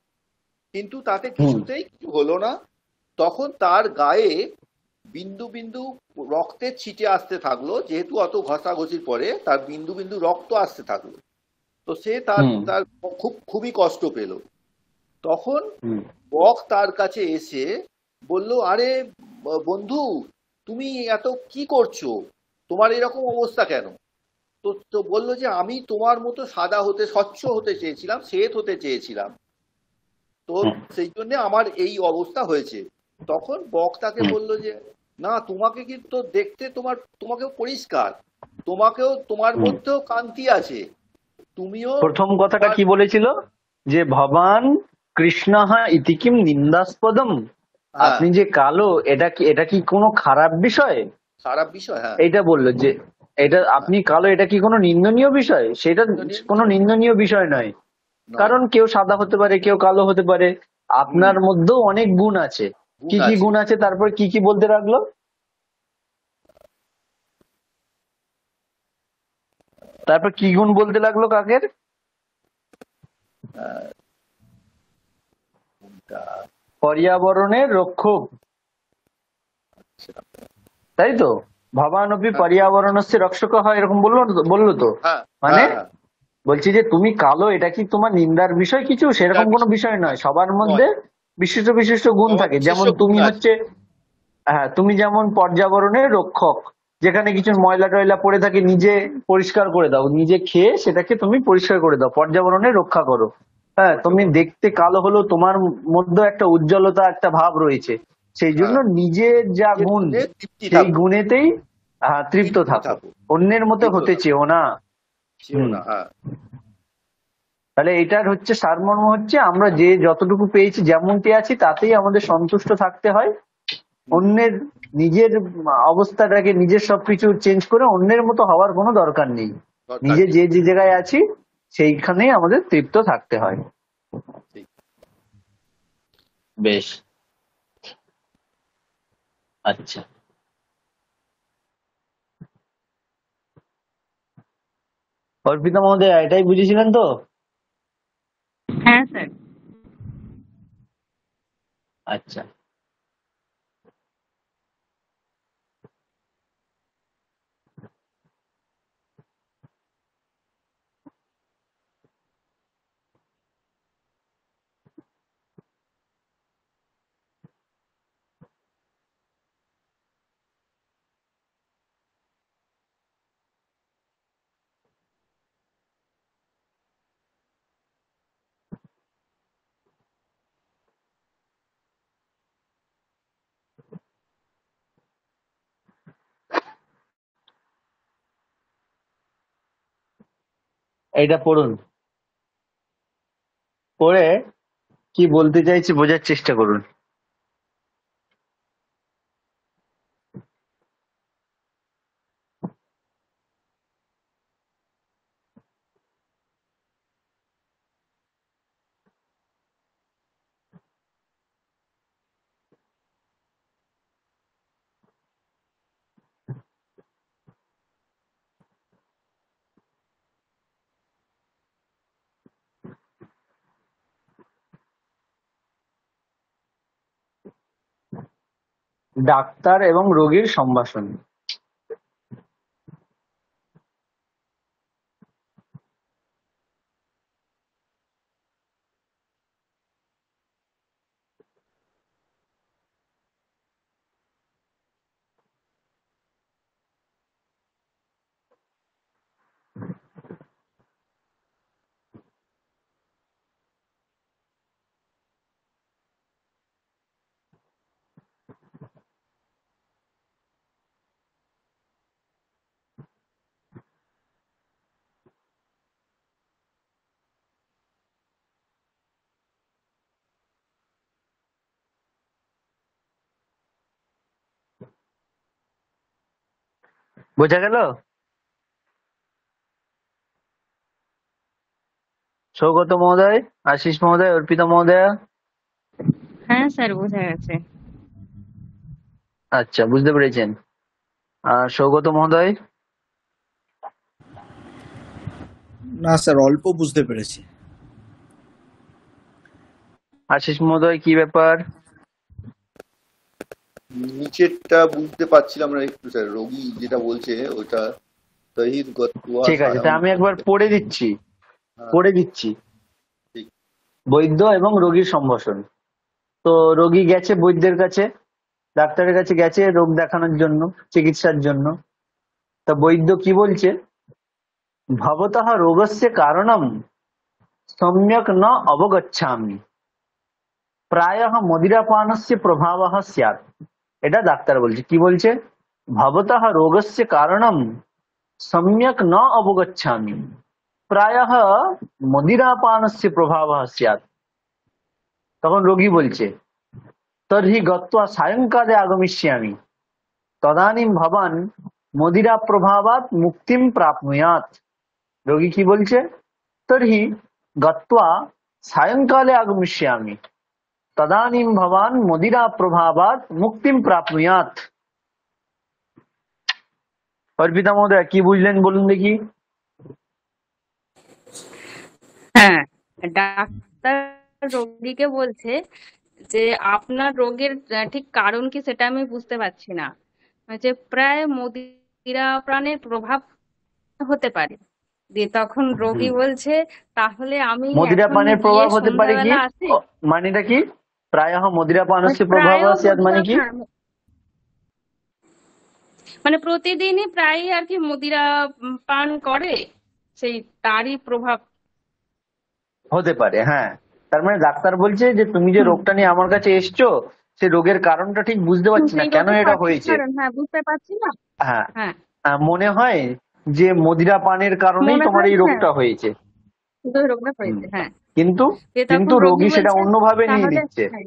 কিন্তু তাতে কিছুতেই কিছু হলো না। তখন তার গায়ে বিন্দু বিন্দু রক্তের ছিটে আসতে থাকলো, যেহেতু অত ঘষাঘষির পরে তার বিন্দু বিন্দু রক্ত আসতে থাকলো। তো সে তার খুবই কষ্ট পেল। তখন বক তার কাছে এসে বলল, আরে বন্ধু, তুমি এত কি করছো, তোমার এরকম অবস্থা কেন? তো বললো যে আমি তোমার মতো সাদা হতে, স্বচ্ছ হতে চেয়েছিলাম, শ্বেত হতে চেয়েছিলাম, তো সেই জন্য আমার এই অবস্থা হয়েছে। তখন বক তাকে বলল যে না, তোমাকে কিন্তু দেখতে তোমাকেও পরিষ্কার, তোমার মধ্যেও কান্তি আছে, তুমিও। প্রথম কথাটা কি বলেছিল যে ভবান কৃষ্ণঃ ইতি কিম নিন্দাস্পদম, আপনি যে কালো এটা কি কোনো খারাপ বিষয়? খারাপ বিষয়, হ্যাঁ, এটা বললো যে এটা আপনি কালো, এটা কি কোনো নিন্দনীয় বিষয়? সেটা কোনো নিন্দনীয় বিষয় নয়, কারণ কেউ সাদা হতে পারে, কেউ কালো হতে পারে, আপনার মধ্যেও অনেক গুণ আছে। কি কি গুণ আছে, তারপর কি কি বলতে লাগলো? তারপর কি গুণ বলতে লাগলো কাকের? পর্যাবরণের রক্ষক, তাই তো? ভবানপি হ্যাঁ পর্যাবরণস্য রক্ষক হয়, এরকম বললো তো। হ্যাঁ মানে হ্যাঁ হ্যাঁ বলছি যে তুমি কালো, এটা কি তোমার নিন্দার বিষয় কিছু? এটা সেরকম কোনো বিষয় নয়। নয় সবার মধ্যে নয় বিশিষ্ট বিশিষ্ট গুণ সবার থাকে। বিশেষ যেমন গুণ তুমি আছে। হচ্ছে, হ্যাঁ তুমি যেমন পর্যাবরণের রক্ষক, যেখানে কিছু ময়লা টয়লা পড়ে থাকে নিজে পরিষ্কার করে দাও, নিজে খেয়ে সেটাকে তুমি পরিষ্কার করে দাও, পর্যাবরণের রক্ষা করো। হ্যাঁ, তুমি পর্যাবরণ দেখতে কালো হলেও তোমার মধ্যে একটা উজ্জ্বলতা, একটা ভাব রয়েছে। সেই জন্য হ্যাঁ নিজের যা নিজের গুণ, গুণে তৃপ্তি সেই থাকো, গুণেতে তৃপ্ত তৃপ্ত থাকো, থাকো, অন্যের মতো তৃপ্ত হতে থাকো, চেও না। সেও হুম। না। হ্যাঁ তাহলে এটার হচ্ছে সারমর্ম হচ্ছে, আমরা যে যতটুকু পেয়েছি যেমনটি আছি তাতেই আমাদের সন্তুষ্ট থাকতে হয়। হুম, অন্যের, নিজের অবস্থাটাকে, নিজের সবকিছু চেঞ্জ করে অন্যের মতো হওয়ার কোনো দরকার নেই। দরকার নিজে নেই। যে যে জায়গায় আছি সেইখানেই আমাদের তৃপ্ত থাকতে হয়। ঠিক। বেশ, আচ্ছা। অর্পিতা মহোদয়, এটাই বুঝেছিলেন তো? হ্যাঁ স্যার। আচ্ছা। এইটা পড়ুন, পড়ে কি বলতে চাইছি বোঝার চেষ্টা করুন। ডাক্তার এবং রোগীর সম্ভাষণ। বোঝা গেল? সৌগত মহোদয়, আশিস মহোদয়, অর্পিতা মহোদয়। হ্যাঁ স্যার, বোঝা গেছে। আচ্ছা, বুঝতে পেরেছেন। সৌগত মহোদয়। না স্যার, অল্প বুঝতে পেরেছি। আশিস মহোদয়, কি ব্যাপার? নিচেরটা বুঝতে পারছিলাম না একটু স্যার, রোগী যেটা বলছে ওটা শহীদ গতুয়া ঠিক আছে, তা সায়াম। আমি একবার পড়ে দিচ্ছি, হ্যাঁ পড়ে দিচ্ছি। ঠিক। বৈদ্য এবং রোগীর সম্ভাষণ। তো রোগী গেছে বৈদ্যের কাছে, ডাক্তারের কাছে গেছে রোগ দেখানোর জন্য, চিকিৎসার জন্য। তা বৈদ্য কি বলছে? ভবতঃ রোগস্য কারণম সম্যক ন অবগচ্ছামি, প্রায়ঃ মদিরাপানস্য প্রভাবঃ স্যাৎ। এটা ডাক্তার বলছে। কি বলছে? ভবতঃ রোগস্য কারণম সম্যক ন অবগচ্ছামি, প্রায়ঃ মদিরাপানস্য প্রভাবঃ স্যাৎ। তখন রোগী বলছে, তর্হি গত্বা সায়ংকালে আগমিষ্যামি, তদানীম ভবান মদিরা প্রভাবাত মুক্তিম প্রাপ্নুয়াত। রোগী কি বলছে? তর্হি গত্বা সায়ংকালে আগমিষ্যামি, তদানীম ভবান মদিরা প্রভাবাত মুক্তিম প্রাপ্নুয়াত। অর্পিতা মহোদয়, কি বুঝলেন বলুন দেখি? হ্যাঁ, ডাক্তার রোগীকে বলছে যে আপনার রোগের ঠিক কারণ কি সেটা আমি বুঝতে পারছি না, যে প্রায় মদিরা প্রাণের প্রভাব হতে পারে। দিয়ে তখন রোগী বলছে তাহলে আমি মদিরা এখন পানের গিয়ে প্রভাব হতে পারে কি? সন্ধ্যাবেলা আসি। মানেটা কি? প্রায়ः মদিরা পানস্য প্রায় প্রভাবः স্যাৎ মানে মদিরা, কি? হ্যাঁ, মানে প্রতিদিনই প্রায় আর কি মদিরা পান করে, সেই তারই প্রভাব। হতে পারে, হ্যাঁ। তার মানে ডাক্তার বলছে যে তুমি যে হুম, রোগটা নিয়ে আমার কাছে এসছো, সেই রোগের কারণটা ঠিক বুঝতে পারছি না, সেই কেন রোগের এটা সঠিক হয়েছে। কারণ হ্যাঁ বুঝতে পারছি না। হ্যাঁ, হ্যাঁ, মনে হয় যে মদিরা পানের কারণেই মনে তোমার হয় এই যে হ্যাঁ রোগটা হয়েছে। শুধু রোগটা হুম। হয়েছে, হ্যাঁ। কিন্তু যে কিন্তু তখন রোগী রোগী সেটা বলছে অন্যভাবে নিয়ে তাহলে, নিচ্ছে। হ্যাঁ,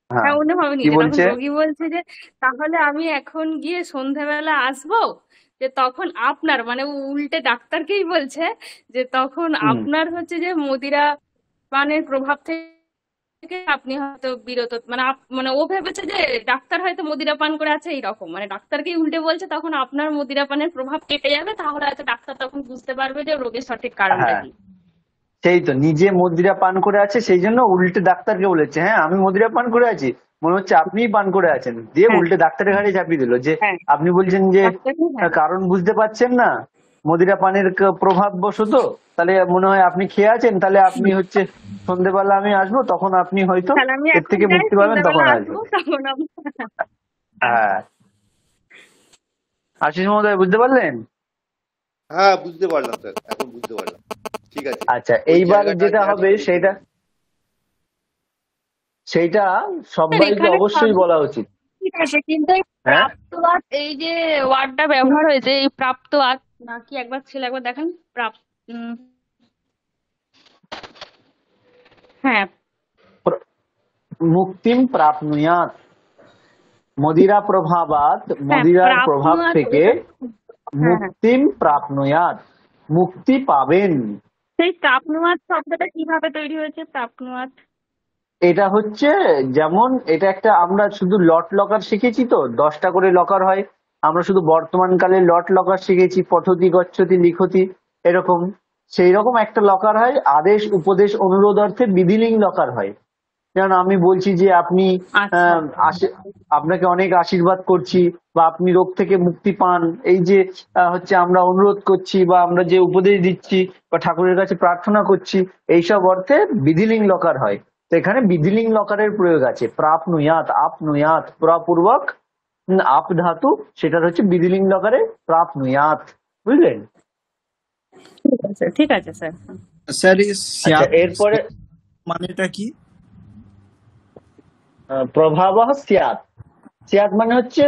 হ্যাঁ, হ্যাঁ অন্যভাবে কি নিয়েছে। তখন বলছে? রোগী বলছে যে তাহলে আমি এখন গিয়ে সন্ধ্যাবেলা আসবো। যে তখন আপনার মানে ও উল্টে ডাক্তারকেই বলছে যে তখন হুম। আপনার হচ্ছে যে মদিরা পানের প্রভাব থেকে আপনি হয়তো বিরত, মানে মানে ও ভেবেছে যে ডাক্তার হয়তো মদিরা পান করে আছে এইরকম, মানে ডাক্তারকেই উল্টে বলছে তখন আপনার মদিরা পানের প্রভাব কেটে যাবে, তাহলে হয়তো ডাক্তার তখন বুঝতে পারবে যে রোগের সঠিক কারণটা হ্যাঁ, কি। সেই তো, নিজে মদিরা পান করে আছে সেই জন্য উল্টে ডাক্তারকে বলেছে হ্যাঁ আমি মদিরা পান করে আছি, মনে হচ্ছে আপনিই পান করে আছেন, দিয়ে হ্যাঁ, উল্টে ডাক্তারের ঘাড়ে চাপিয়ে দিল যে হ্যাঁ, আপনি বলছেন যে ডাক্তারকেই, হ্যাঁ। কারণ বুঝতে পারছেন না, মদিরা পানের প্রভাব বশত, তাহলে মনে হয় আপনি খেয়ে আছেন, তাহলে আপনি হচ্ছে সন্ধেবেলা আমি আসবো, তখন আপনি হয়তো তাহলে আমি এর এখন থেকে যাই, মুক্তি পাবেন, সন্ধ্যাবেলা তখন আসবো, আসবেন। তখন আমি, হ্যাঁ, হ্যাঁ, আশিস মহোদয় বুঝতে পারলেন? হ্যাঁ, বুঝতে পারলাম স্যার, এখন বুঝতে পারলাম। ঠিক আছে, আচ্ছা, ওই এইবার জায়গাটা যেটা গ্যাপস হবে পড়ে ছিল। সেইটা স্যার সবাইকে এখানে অবশ্যই সবই বলা উচিত। ঠিক আছে, কিন্তু এই হ্যাঁ, প্রাপ্তবাদ এই যে ওয়ার্ডটা ব্যবহার হয়েছে, এই প্রাপ্তবাদ নাকি একবার ছিল, একবার দেখেন প্রাপ্ত, হ্যাঁ, প্র- মুক্তিম প্রাপ্নুয়াত, মদিরা প্রভাবাত, হ্যাঁ মদিরার প্রভাব প্রাপ্নুয়াত থেকে এটা, হ্যাঁ, হ্যাঁ, মুক্তিম প্রাপ্নুয়াত, মুক্তি পাবেন। সেই প্রাপ্নুয়াত শব্দটা কিভাবে তৈরি হয়েছে প্রাপ্নুয়াত? এটা হচ্ছে, যেমন এটা একটা, আমরা শুধু লট লকার শিখেছি তো, 10টা করে লকার হয়, আমরা শুধু বর্তমানকালে লট লকার শিখেছি, পঠতি গচ্ছতি লিখতি এরকম। সেই রকম একটা লকার হয় আদেশ উপদেশ অনুরোধ অর্থে বিধিলিং লকার হয়। যেমন আমি বলছি যে আপনি আচ্ছা, আপনাকে অনেক আশীর্বাদ করছি, বা আপনি রোগ থেকে মুক্তি পান, এই যে হচ্ছে আমরা অনুরোধ করছি, বা আমরা যে উপদেশ দিচ্ছি, বা ঠাকুরের কাছে প্রার্থনা করছি, এইসব অর্থে বিধিলিং লকার হয়। তো এখানে বিধিলিং লকারের প্রয়োগ আছে, প্রাপ্নুয়াত, আপনুয়াত, প্রপূর্বক আপ ধাতু, সেটার হচ্ছে বিধিলিং লকারে প্রাপ্নুয়াত। বুঝলেন? ঠিক আছে, ঠিক আছে স্যার। স্যার এই আচ্ছা, স্যাত এরপরে মানেটা কি? প্রভাব স্যাৎ। স্যাৎ মানে হচ্ছে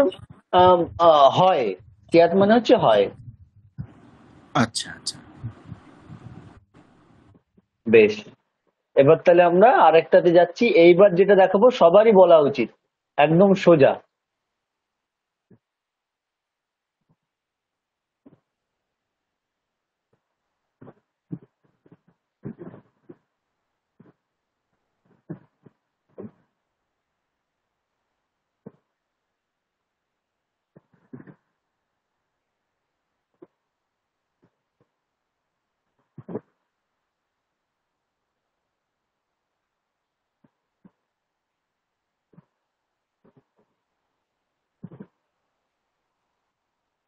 হয়, স্যাৎ মানে হচ্ছে হয়। আচ্ছা আচ্ছা। বেশ, এবার তাহলে আমরা আরেকটাতে যাচ্ছি। এইবার যেটা দেখাবো সবারই বলা উচিত, একদম সোজা।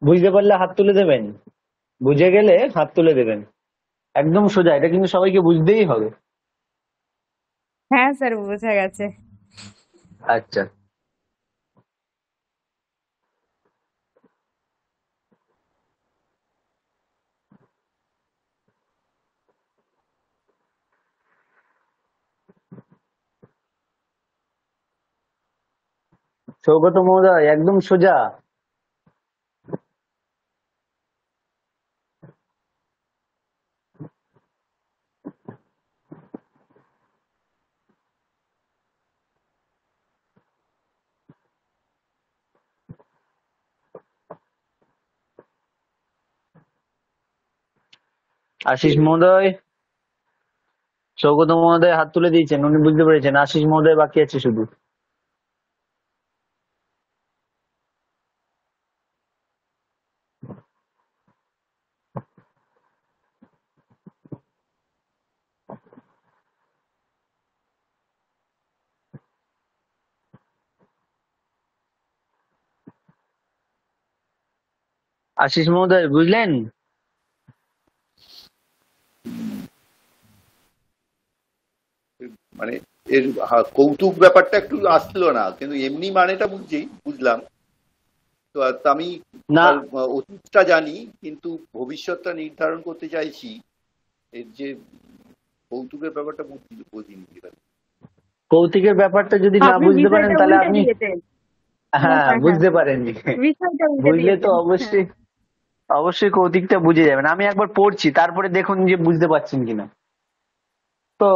বুঝতে পারলে হাত তুলে দেবেন, বুঝে গেলে হাত তুলে দেবেন। একদম সোজা, এটা কিন্তু সবাইকে বুঝতেই হবে। হ্যাঁ স্যার বোঝা গেছে। আচ্ছা, সৌগত মহোদয় একদম সোজা। আশিস মহোদয়, সৌগত মহোদয় হাত তুলে দিয়েছেন, উনি বুঝতে পেরেছেন, আশিস মহোদয় বাকি আছে শুধু। আশিস মহোদয় বুঝলেন? মানে এর কৌতুক ব্যাপারটা একটু আসলো না, কিন্তু এমনি মানেটা বুঝলাম। তো আমি না, তার অতীতটা জানি, কিন্তু ভবিষ্যৎটা নির্ধারণ করতে চাইছি। এর যে কৌতুকের ব্যাপারটা বুঝিনি। কৌতুকের ব্যাপারটা যদি না আপনি বুঝতে পারেন বিষয়টা তাহলে উল্টে আপনি, দিয়েছেন। হ্যাঁ, হ্যাঁ হ্যাঁ, হ্যাঁ, বুঝতে পারেননি, বিষয়টা উল্টে বুঝলে তো দিয়েছেন। হ্যাঁ। অবশ্যই অবশ্যই কৌতুকটা বুঝে যাবেন। আমি একবার পড়ছি, তারপরে দেখুন যে বুঝতে পারছেন কিনা। তো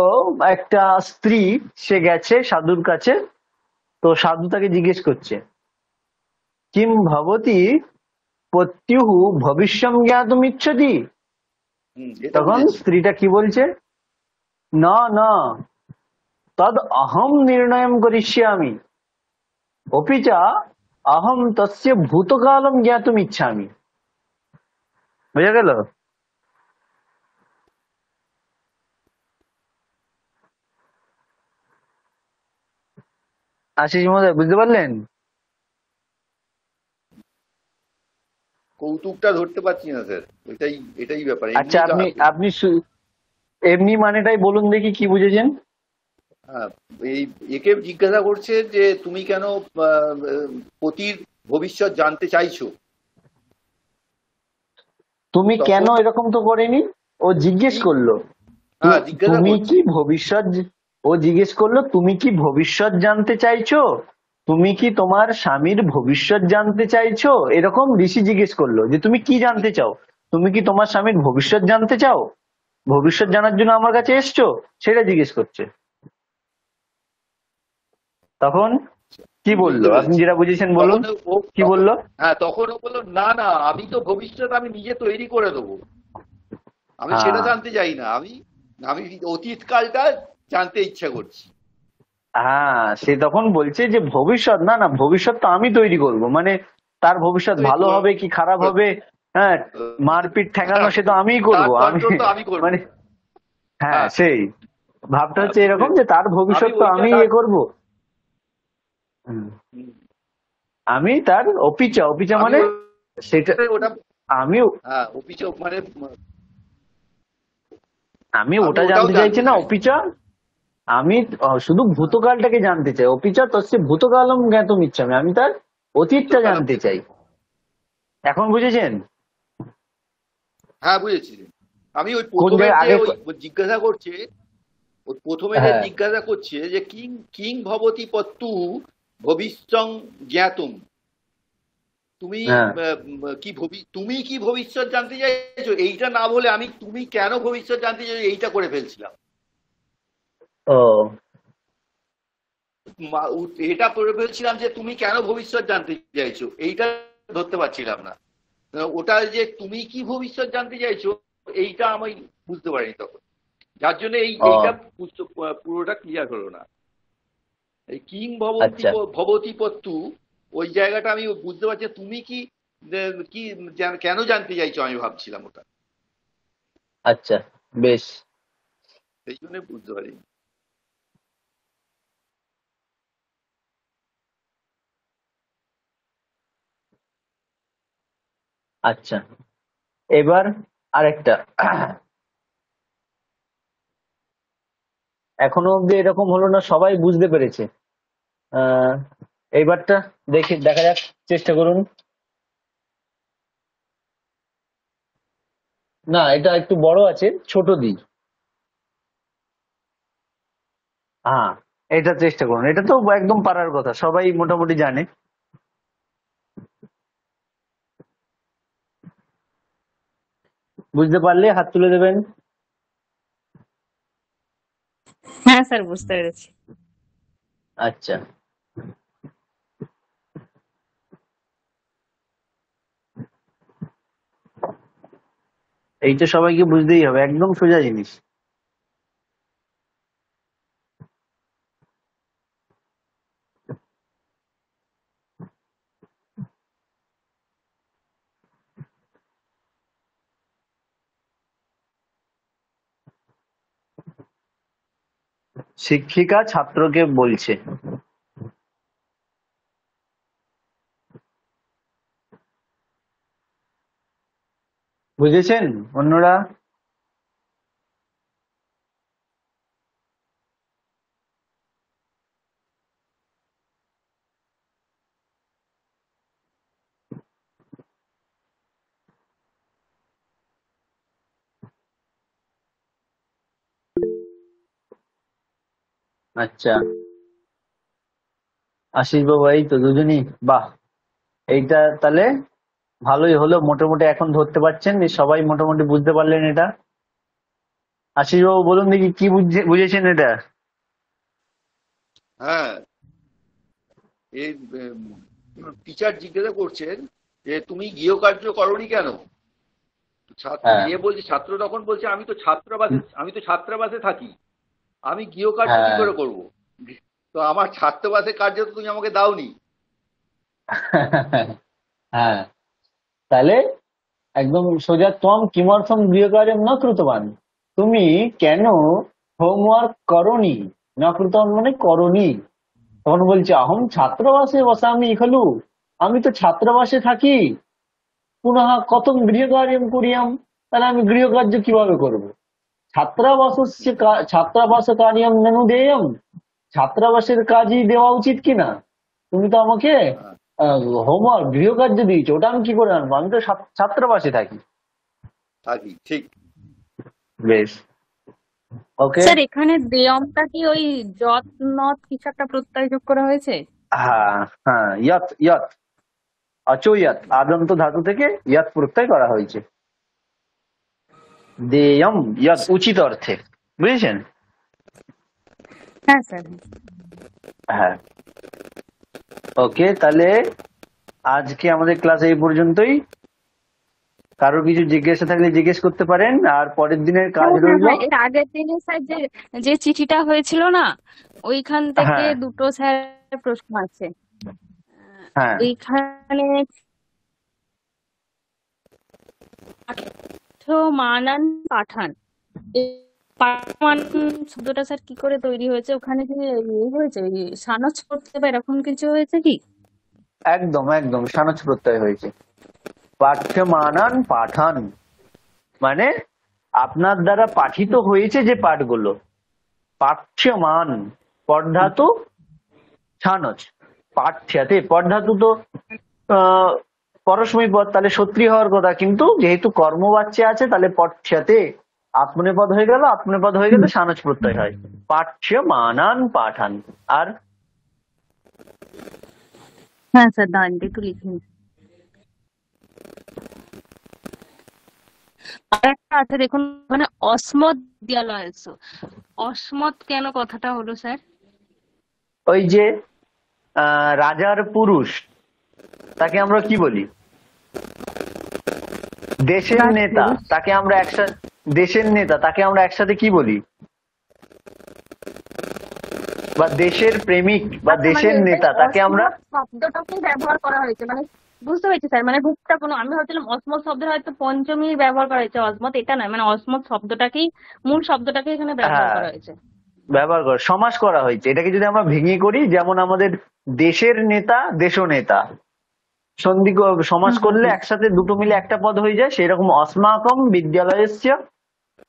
একটা স্ত্রী, সে গেছে সাধুর কাছে। তো সাধু তাকে জিজ্ঞেস করছে, কিম ভবতি পত্যুঃ ভবিষ্যৎ জ্ঞাতুম ইচ্ছতি। এটা তখন বুঝেছি। স্ত্রীটা কি বলছে, না না, তদ অহম নির্ণয়ম করিষ্যামি, অপি চ অহম তস্য ভূতকালম জ্ঞাতুম ইচ্ছামি। বুঝা গেল? আশিস মহোদয় বুঝতে পারলেন? কৌতুকটা ধরতে পারছি না স্যার, এটাই ব্যাপার। আচ্ছা, এমনি আপনি আপনি এমনি মানেটাই বলুন দেখি কি বুঝেছেন। হ্যাঁ, এই একে জিজ্ঞাসা করছে যে তুমি কেন পতির ভবিষ্যৎ জানতে চাইছো। তুমি কেন, তখন এরকম তো করেনি, ও জিজ্ঞেস কি, করলো হ্যাঁ জিজ্ঞাসা তুমি করছে। কি ভবিষ্যৎ, ও জিজ্ঞেস করলো তুমি কি ভবিষ্যৎ জানতে চাইছো, তুমি কি তোমার স্বামীর ভবিষ্যৎ জানতে চাইছো, এরকম ঋষি জিজ্ঞেস করলো যে তুমি কি জানতে চাও, তুমি কি তোমার স্বামীর ভবিষ্যৎ জানতে চাও, ভবিষ্যৎ জানার জন্য আমার কাছে এসছো, সেটা জিজ্ঞেস করছে। তখন কি বললো, বুঝতে আপনি পেরেছি। যেটা বুঝেছেন বলুন, তখন ও কি তখন বললো? হ্যাঁ, তখন ও বললো না না, আমি তো ভবিষ্যৎ আমি নিজে তৈরি করে দেবো, আমি সেটা হ্যাঁ, জানতে চাই না, আমি আমি অতীতকালটা জানতে ইচ্ছা করছি। হ্যাঁ, সে তখন বলছে যে ভবিষ্যৎ, না না, ভবিষ্যৎ তো আমি তৈরি করব, মানে তার ভবিষ্যৎ ভালো হবে কি খারাপ হবে, হ্যাঁ, মারপিট ঠেকানো সে তো আমিই করব, তার আমি, কন্ট্রোল তো আমি করবো। মানে হ্যাঁ হ্যাঁ, সেই ভাবটা হ্যাঁ, হচ্ছে বুঝতে এরকম যে পেরেছি। তার আমি ভবিষ্যৎ তো ওইটা আমি তার ইয়ে করব। হুম, হুম, আমি তার অপিচা, অপিচা আমি মানে সেটা, ওটা আমি হ্যাঁ অভিযোগ মানে আমি আমি ওটা ওটাও জানতে চাইছি জানতে না, চাই। অপিচা আমি শুধু হ্যাঁ, ভূতকালটাকে জানতে চাই, অপিচা তস্য ভূতকালম জ্ঞাতুম ইচ্ছামি, আমি তার অতীতটা ভূতকালম জানতে জ্ঞাতম। চাই। এখন বুঝেছেন? হ্যাঁ বুঝেছি। আমি ওই কোন প্রথমের জায়গায় যে আগে, ওই জিজ্ঞাসা করছে, ওই প্রথমে যে হ্যাঁ জিজ্ঞাসা করছে যে কিং কিং ভবতি পত্তু ভবিষ্যং জ্ঞাতুম, তুমি হ্যাঁ, তুমি কি ভবিষ্যৎ জানতে চাইছো, এইটা না বলে আমি তুমি কেন ভবিষ্যৎ জানতে চাইছো এইটা করে ফেলছিলাম। ও এটা করে ফেলছিলাম যে তুমি কেন ভবিষ্যৎ জানতে চাইছো, এইটা ধরতে পারছিলাম না। ওটা যে তুমি কি ভবিষ্যৎ জানতে চাইছো এইটা আমি বুঝতে পারিনি তখন, যার জন্য এইটা ও পুরোটা ক্লিয়ার হলো না। এই কিং ভবন্তি আচ্ছা ভবতি পত্তু, ওই জায়গাটা আমি বুঝতে পারছি তুমি কি কি কেন জানতে চাইছো আমি ভাবছিলাম ওটা, আচ্ছা, বেশ, সেই জন্য বুঝতে পারিনি। আচ্ছা, এবার আরেকটা, এখনো অব্দি এরকম হলো না, সবাই বুঝতে পেরেছে। আহ এইবারটা দেখি, দেখা যাক, চেষ্টা করুন। না, এটা একটু বড় আছে, ছোট দিই। হ্যাঁ, এটা চেষ্টা করুন, এটা তো একদম পারার কথা, সবাই মোটামুটি জানে। বুঝতে পারলে হাত তুলে দেবেন। হ্যাঁ স্যার, বুঝতে পেরেছি। আচ্ছা, এইটা সবাইকে বুঝতেই হবে, একদম সোজা জিনিস। শিক্ষিকা ছাত্রকে বলছে, বুঝেছেন অন্যরা? আচ্ছা, আশিস বাবু এই তো দুজনই, বাহ। এইটা তাহলে ভালোই হলো, মোটামুটি এখন ধরতে পারছেন, সবাই মোটামুটি বুঝতে পারলেন এটা। আশিস বাবু বলুন দেখি কি বুঝেছেন এটা? হ্যাঁ, এই টিচার জিজ্ঞাসা করছেন যে তুমি গৃহকার্য করনি কেন? হ্যাঁ মেয়ে বলছে, ছাত্র তখন বলছে আমি তো ছাত্রাবাসে থাকি, আমি গৃহকার্য কি হ্যাঁ করে করব? তো আমার ছাত্রাবাসের কার্য তো তুমি আমাকে দাওনি। হ্যাঁ, তাহলে একদম সোজা, ত্বম কিমর্থম গৃহকার্যম ন কৃতবান, তুমি কেন হোমওয়ার্ক করনি? ন কৃতবান মানে করনি। তখন বলছে অহম ছাত্রাবাসে বসামি খলু, আমি তো ছাত্রাবাসে থাকি। পুনঃ কতম গৃহকার্যম করিয়াম, তাহলে আমি গৃহকার্য কিভাবে করব? ছাত্রাবাসস্য ছাত্রাবাস কার্যম ননু দেয়ম, ছাত্রাবাসের কাজই দেওয়া উচিত কিনা? তুমি তো আমাকে হোমওয়ার্ক গৃহকার্য দিয়েছো, ওটা আমি কি করে আনবো? আমি তো ছাত্রাবাসে থাকি। থাকি, ঠিক। বেশ, ওকে। স্যার এখানে দেয়মটা কি ওই যত নত কিছু একটা প্রত্যয় যোগ করা হয়েছে? হ্যাঁ হ্যাঁ, ইয়ত ইয়ত, অচৌয়ত আদন্ত ধাতু থেকে ইয়ত প্রত্যয় করা হয়েছে। দেয়ম ইয়ত উচিত অর্থে, বুঝেছেন? হ্যাঁ স্যার। হ্যাঁ, ওকে। তাহলে আজকে আমাদের ক্লাস এই পর্যন্তই। কারোর কিছু জিজ্ঞাসা থাকলে জিজ্ঞেস করতে পারেন, আর পরের দিনের কাজ হ্যাঁ হ্যাঁ রইল। হ্যাঁ, এর আগের দিনে স্যার যে যে চিঠিটা হয়েছিল না, ওইখান থেকে হ্যাঁ দুটো স্যার প্রশ্ন আছে। হ্যাঁ ওইখানে মানান পাঠান, এই পাঠান শব্দটা স্যার কি করে তৈরি হয়েছে? ওখানে কি হয়েছে সানচ করতে বা এরকম কিছু হয়েছে কি? একদম একদম সানচ প্রত্যয় হয়েছে। পাঠ্যমানান পাঠান মানে আপনার দ্বারা পাঠিত হয়েছে যে পাঠগুলো, পাঠ্যমান, পঠধাতু ছানচ, পাঠ্যাতে পঠধাতু তো পরস্মৈ পদ, তাহলে সত্রী হওয়ার কথা, কিন্তু যেহেতু কর্মবাচ্যে আছে তাহলে পঠ্যাতে আত্মনেপদ হয়ে গেল, আত্মনেপদ হয়ে গেলে সানচ প্রত্যয় হয়। পাঠ্যমানান পাঠান। আর হ্যাঁ স্যার, দাঁড়ান একটু লিখে নিই। আর একটা আছে দেখুন, মানে অসমত বিদ্যালয়, অসমত কেন কথাটা হলো স্যার? ওই যে রাজার পুরুষ, তাকে আমরা কি বলি? দেশের নেতা, রাজপুরুষ। তাকে আমরা একসাথে, দেশের নেতা তাকে আমরা একসাথে কি বলি? বা দেশের প্রেমিক বা আচ্ছা, মানে দেশের এটাই নেতা তাকে আমরা, অসমত শব্দটাকে ব্যবহার করা হয়েছে, মানে বুঝতে পেরেছি স্যার, মানে রূপটা কোনো, আমি ভাবছিলাম অসমত শব্দটা হয়তো পঞ্চমীর ব্যবহার করা হয়েছে, অসমত এটা নয়, মানে অসমত শব্দটাকেই, মূল শব্দটাকে এখানে ব্যবহার হ্যাঁ করা হয়েছে। ব্যবহার কর, সমাস করা হয়েছে। এটাকে যদি আমরা ভেঙে করি, যেমন আমাদের দেশের নেতা দেশনেতা, সন্ধি সমাস হুম হুম করলে হুম। একসাথে দুটো মিলে একটা পদ হয়ে যায়, সেই রকম অস্মাকম বিদ্যালয়স্য,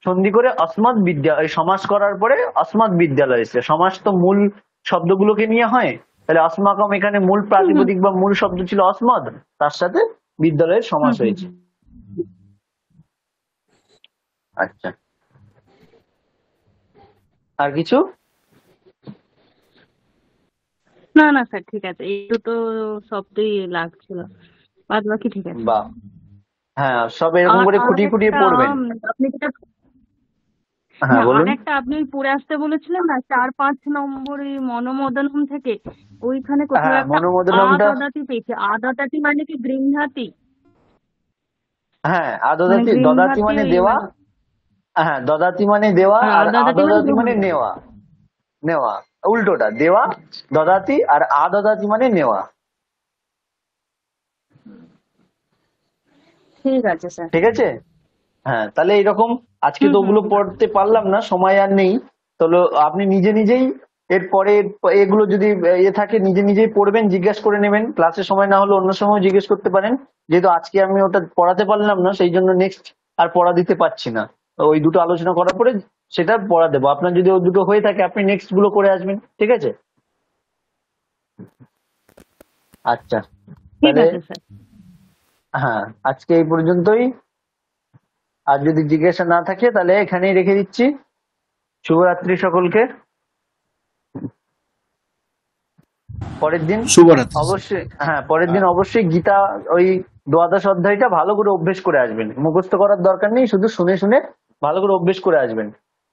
সন্ধি করে অস্মৎ বিদ্যা, সমাস করার পরে অস্মৎ বিদ্যালয়স্য, সমাস তো মূল শব্দগুলোকে নিয়ে হয়, তাহলে অস্মাকম এখানে মূল হুম হুম প্রাতিপদিক বা মূল শব্দ ছিল অস্মৎ, তার সাথে বিদ্যালয়ের সমাস হুম হুম হয়েছে। হুম। আচ্ছা, আর কিছু? না না স্যার, ঠিক আছে, এই দুটো শব্দই লাগছিল, বাদ বাকি ঠিক আছে। বাহ, হ্যাঁ সব এরকম আর করে আর খুঁটিয়ে খুঁটিয়ে একটা পড়বেন। আপনি যেটা, হ্যাঁ হ্যাঁ আর বলুন। একটা আপনি ওই পড়ে আসতে বলেছিলেন না 4-5 নম্বর এই মনোমদনম থেকে, ওইখানে কোথাও হ্যাঁ একটা আ মনোমোদনমটা, দদাতি পেয়েছে। আ দদাতি মানে কি গৃহ্ণাতি? হ্যাঁ মানে আদদাতি, দদাতি গৃহ্ণাতি মানে ওই দেওয়া, মানে, হ্যাঁ দদাতি মানে দেওয়া, হ্যাঁ আর আদদাতি মানে আদদাতি গ্রহণ মানে করা। নেওয়া। নেওয়া উল্টোটা, দেওয়া দদাতি, আর আদদাতি মানে নেওয়া। ঠিক আছে স্যার। ঠিক আছে, হ্যাঁ তাহলে এইরকম, আজকে হুম তো হুম ওগুলো হুম। পড়তে পারলাম না, সময় আর নেই। তাহলে আপনি নিজে নিজেই এরপরে এগুলো যদি থাকে নিজে নিজেই পড়বেন, জিজ্ঞেস করে নেবেন, ক্লাসের সময় না হলে অন্য সময় জিজ্ঞেস করতে পারেন। যেহেতু আজকে আমি ওটা পড়াতে পারলাম না, সেই জন্য নেক্সট আর পড়া দিতে পারছি না। ওই দুটো আলোচনা করার পরে সেটা পড়া দেবো। আপনার যদি ওই দুটো হয়ে থাকে আপনি নেক্সট গুলো করে আসবেন, ঠিক আছে? আচ্ছা, ঠিক তাহলে আছে স্যার। হ্যাঁ, আজকে এই পর্যন্তই। আর যদি জিজ্ঞাসা না থাকে তাহলে এখানেই রেখে দিচ্ছি। শুভরাত্রি সকলকে। পরের দিন শুভরাত্রি। অবশ্যই, হ্যাঁ পরের দিন অবশ্যই গীতা ওই দ্বাদশ অধ্যায়টা ভালো করে অভ্যেস করে আসবেন। মুখস্থ করার দরকার নেই, শুধু শুনে শুনে ভালো করে অভ্যেস করে আসবেন।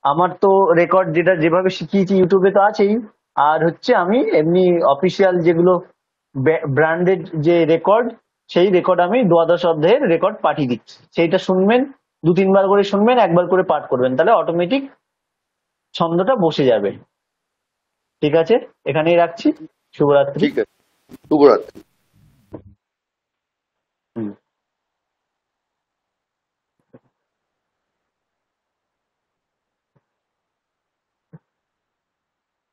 আমার তো রেকর্ড যেটা যেভাবে শিখিয়েছি ইউটিউবে তো আছেই। আর হচ্ছে আমি এমনি অফিসিয়াল যেগুলো ব্র্যান্ডেড যে রেকর্ড, সেই রেকর্ড আমি দ্বাদশ অধ্যায়ের রেকর্ড পাঠিয়ে দিচ্ছি। সেইটা শুনবেন, 2-3 বার করে শুনবেন, একবার করে পাঠ করবেন, তাহলে অটোমেটিক ছন্দটা বসে যাবে। ঠিক আছে, এখানেই রাখছি। শুভরাত্রি। ঠিক আছে, শুভরাত্রি।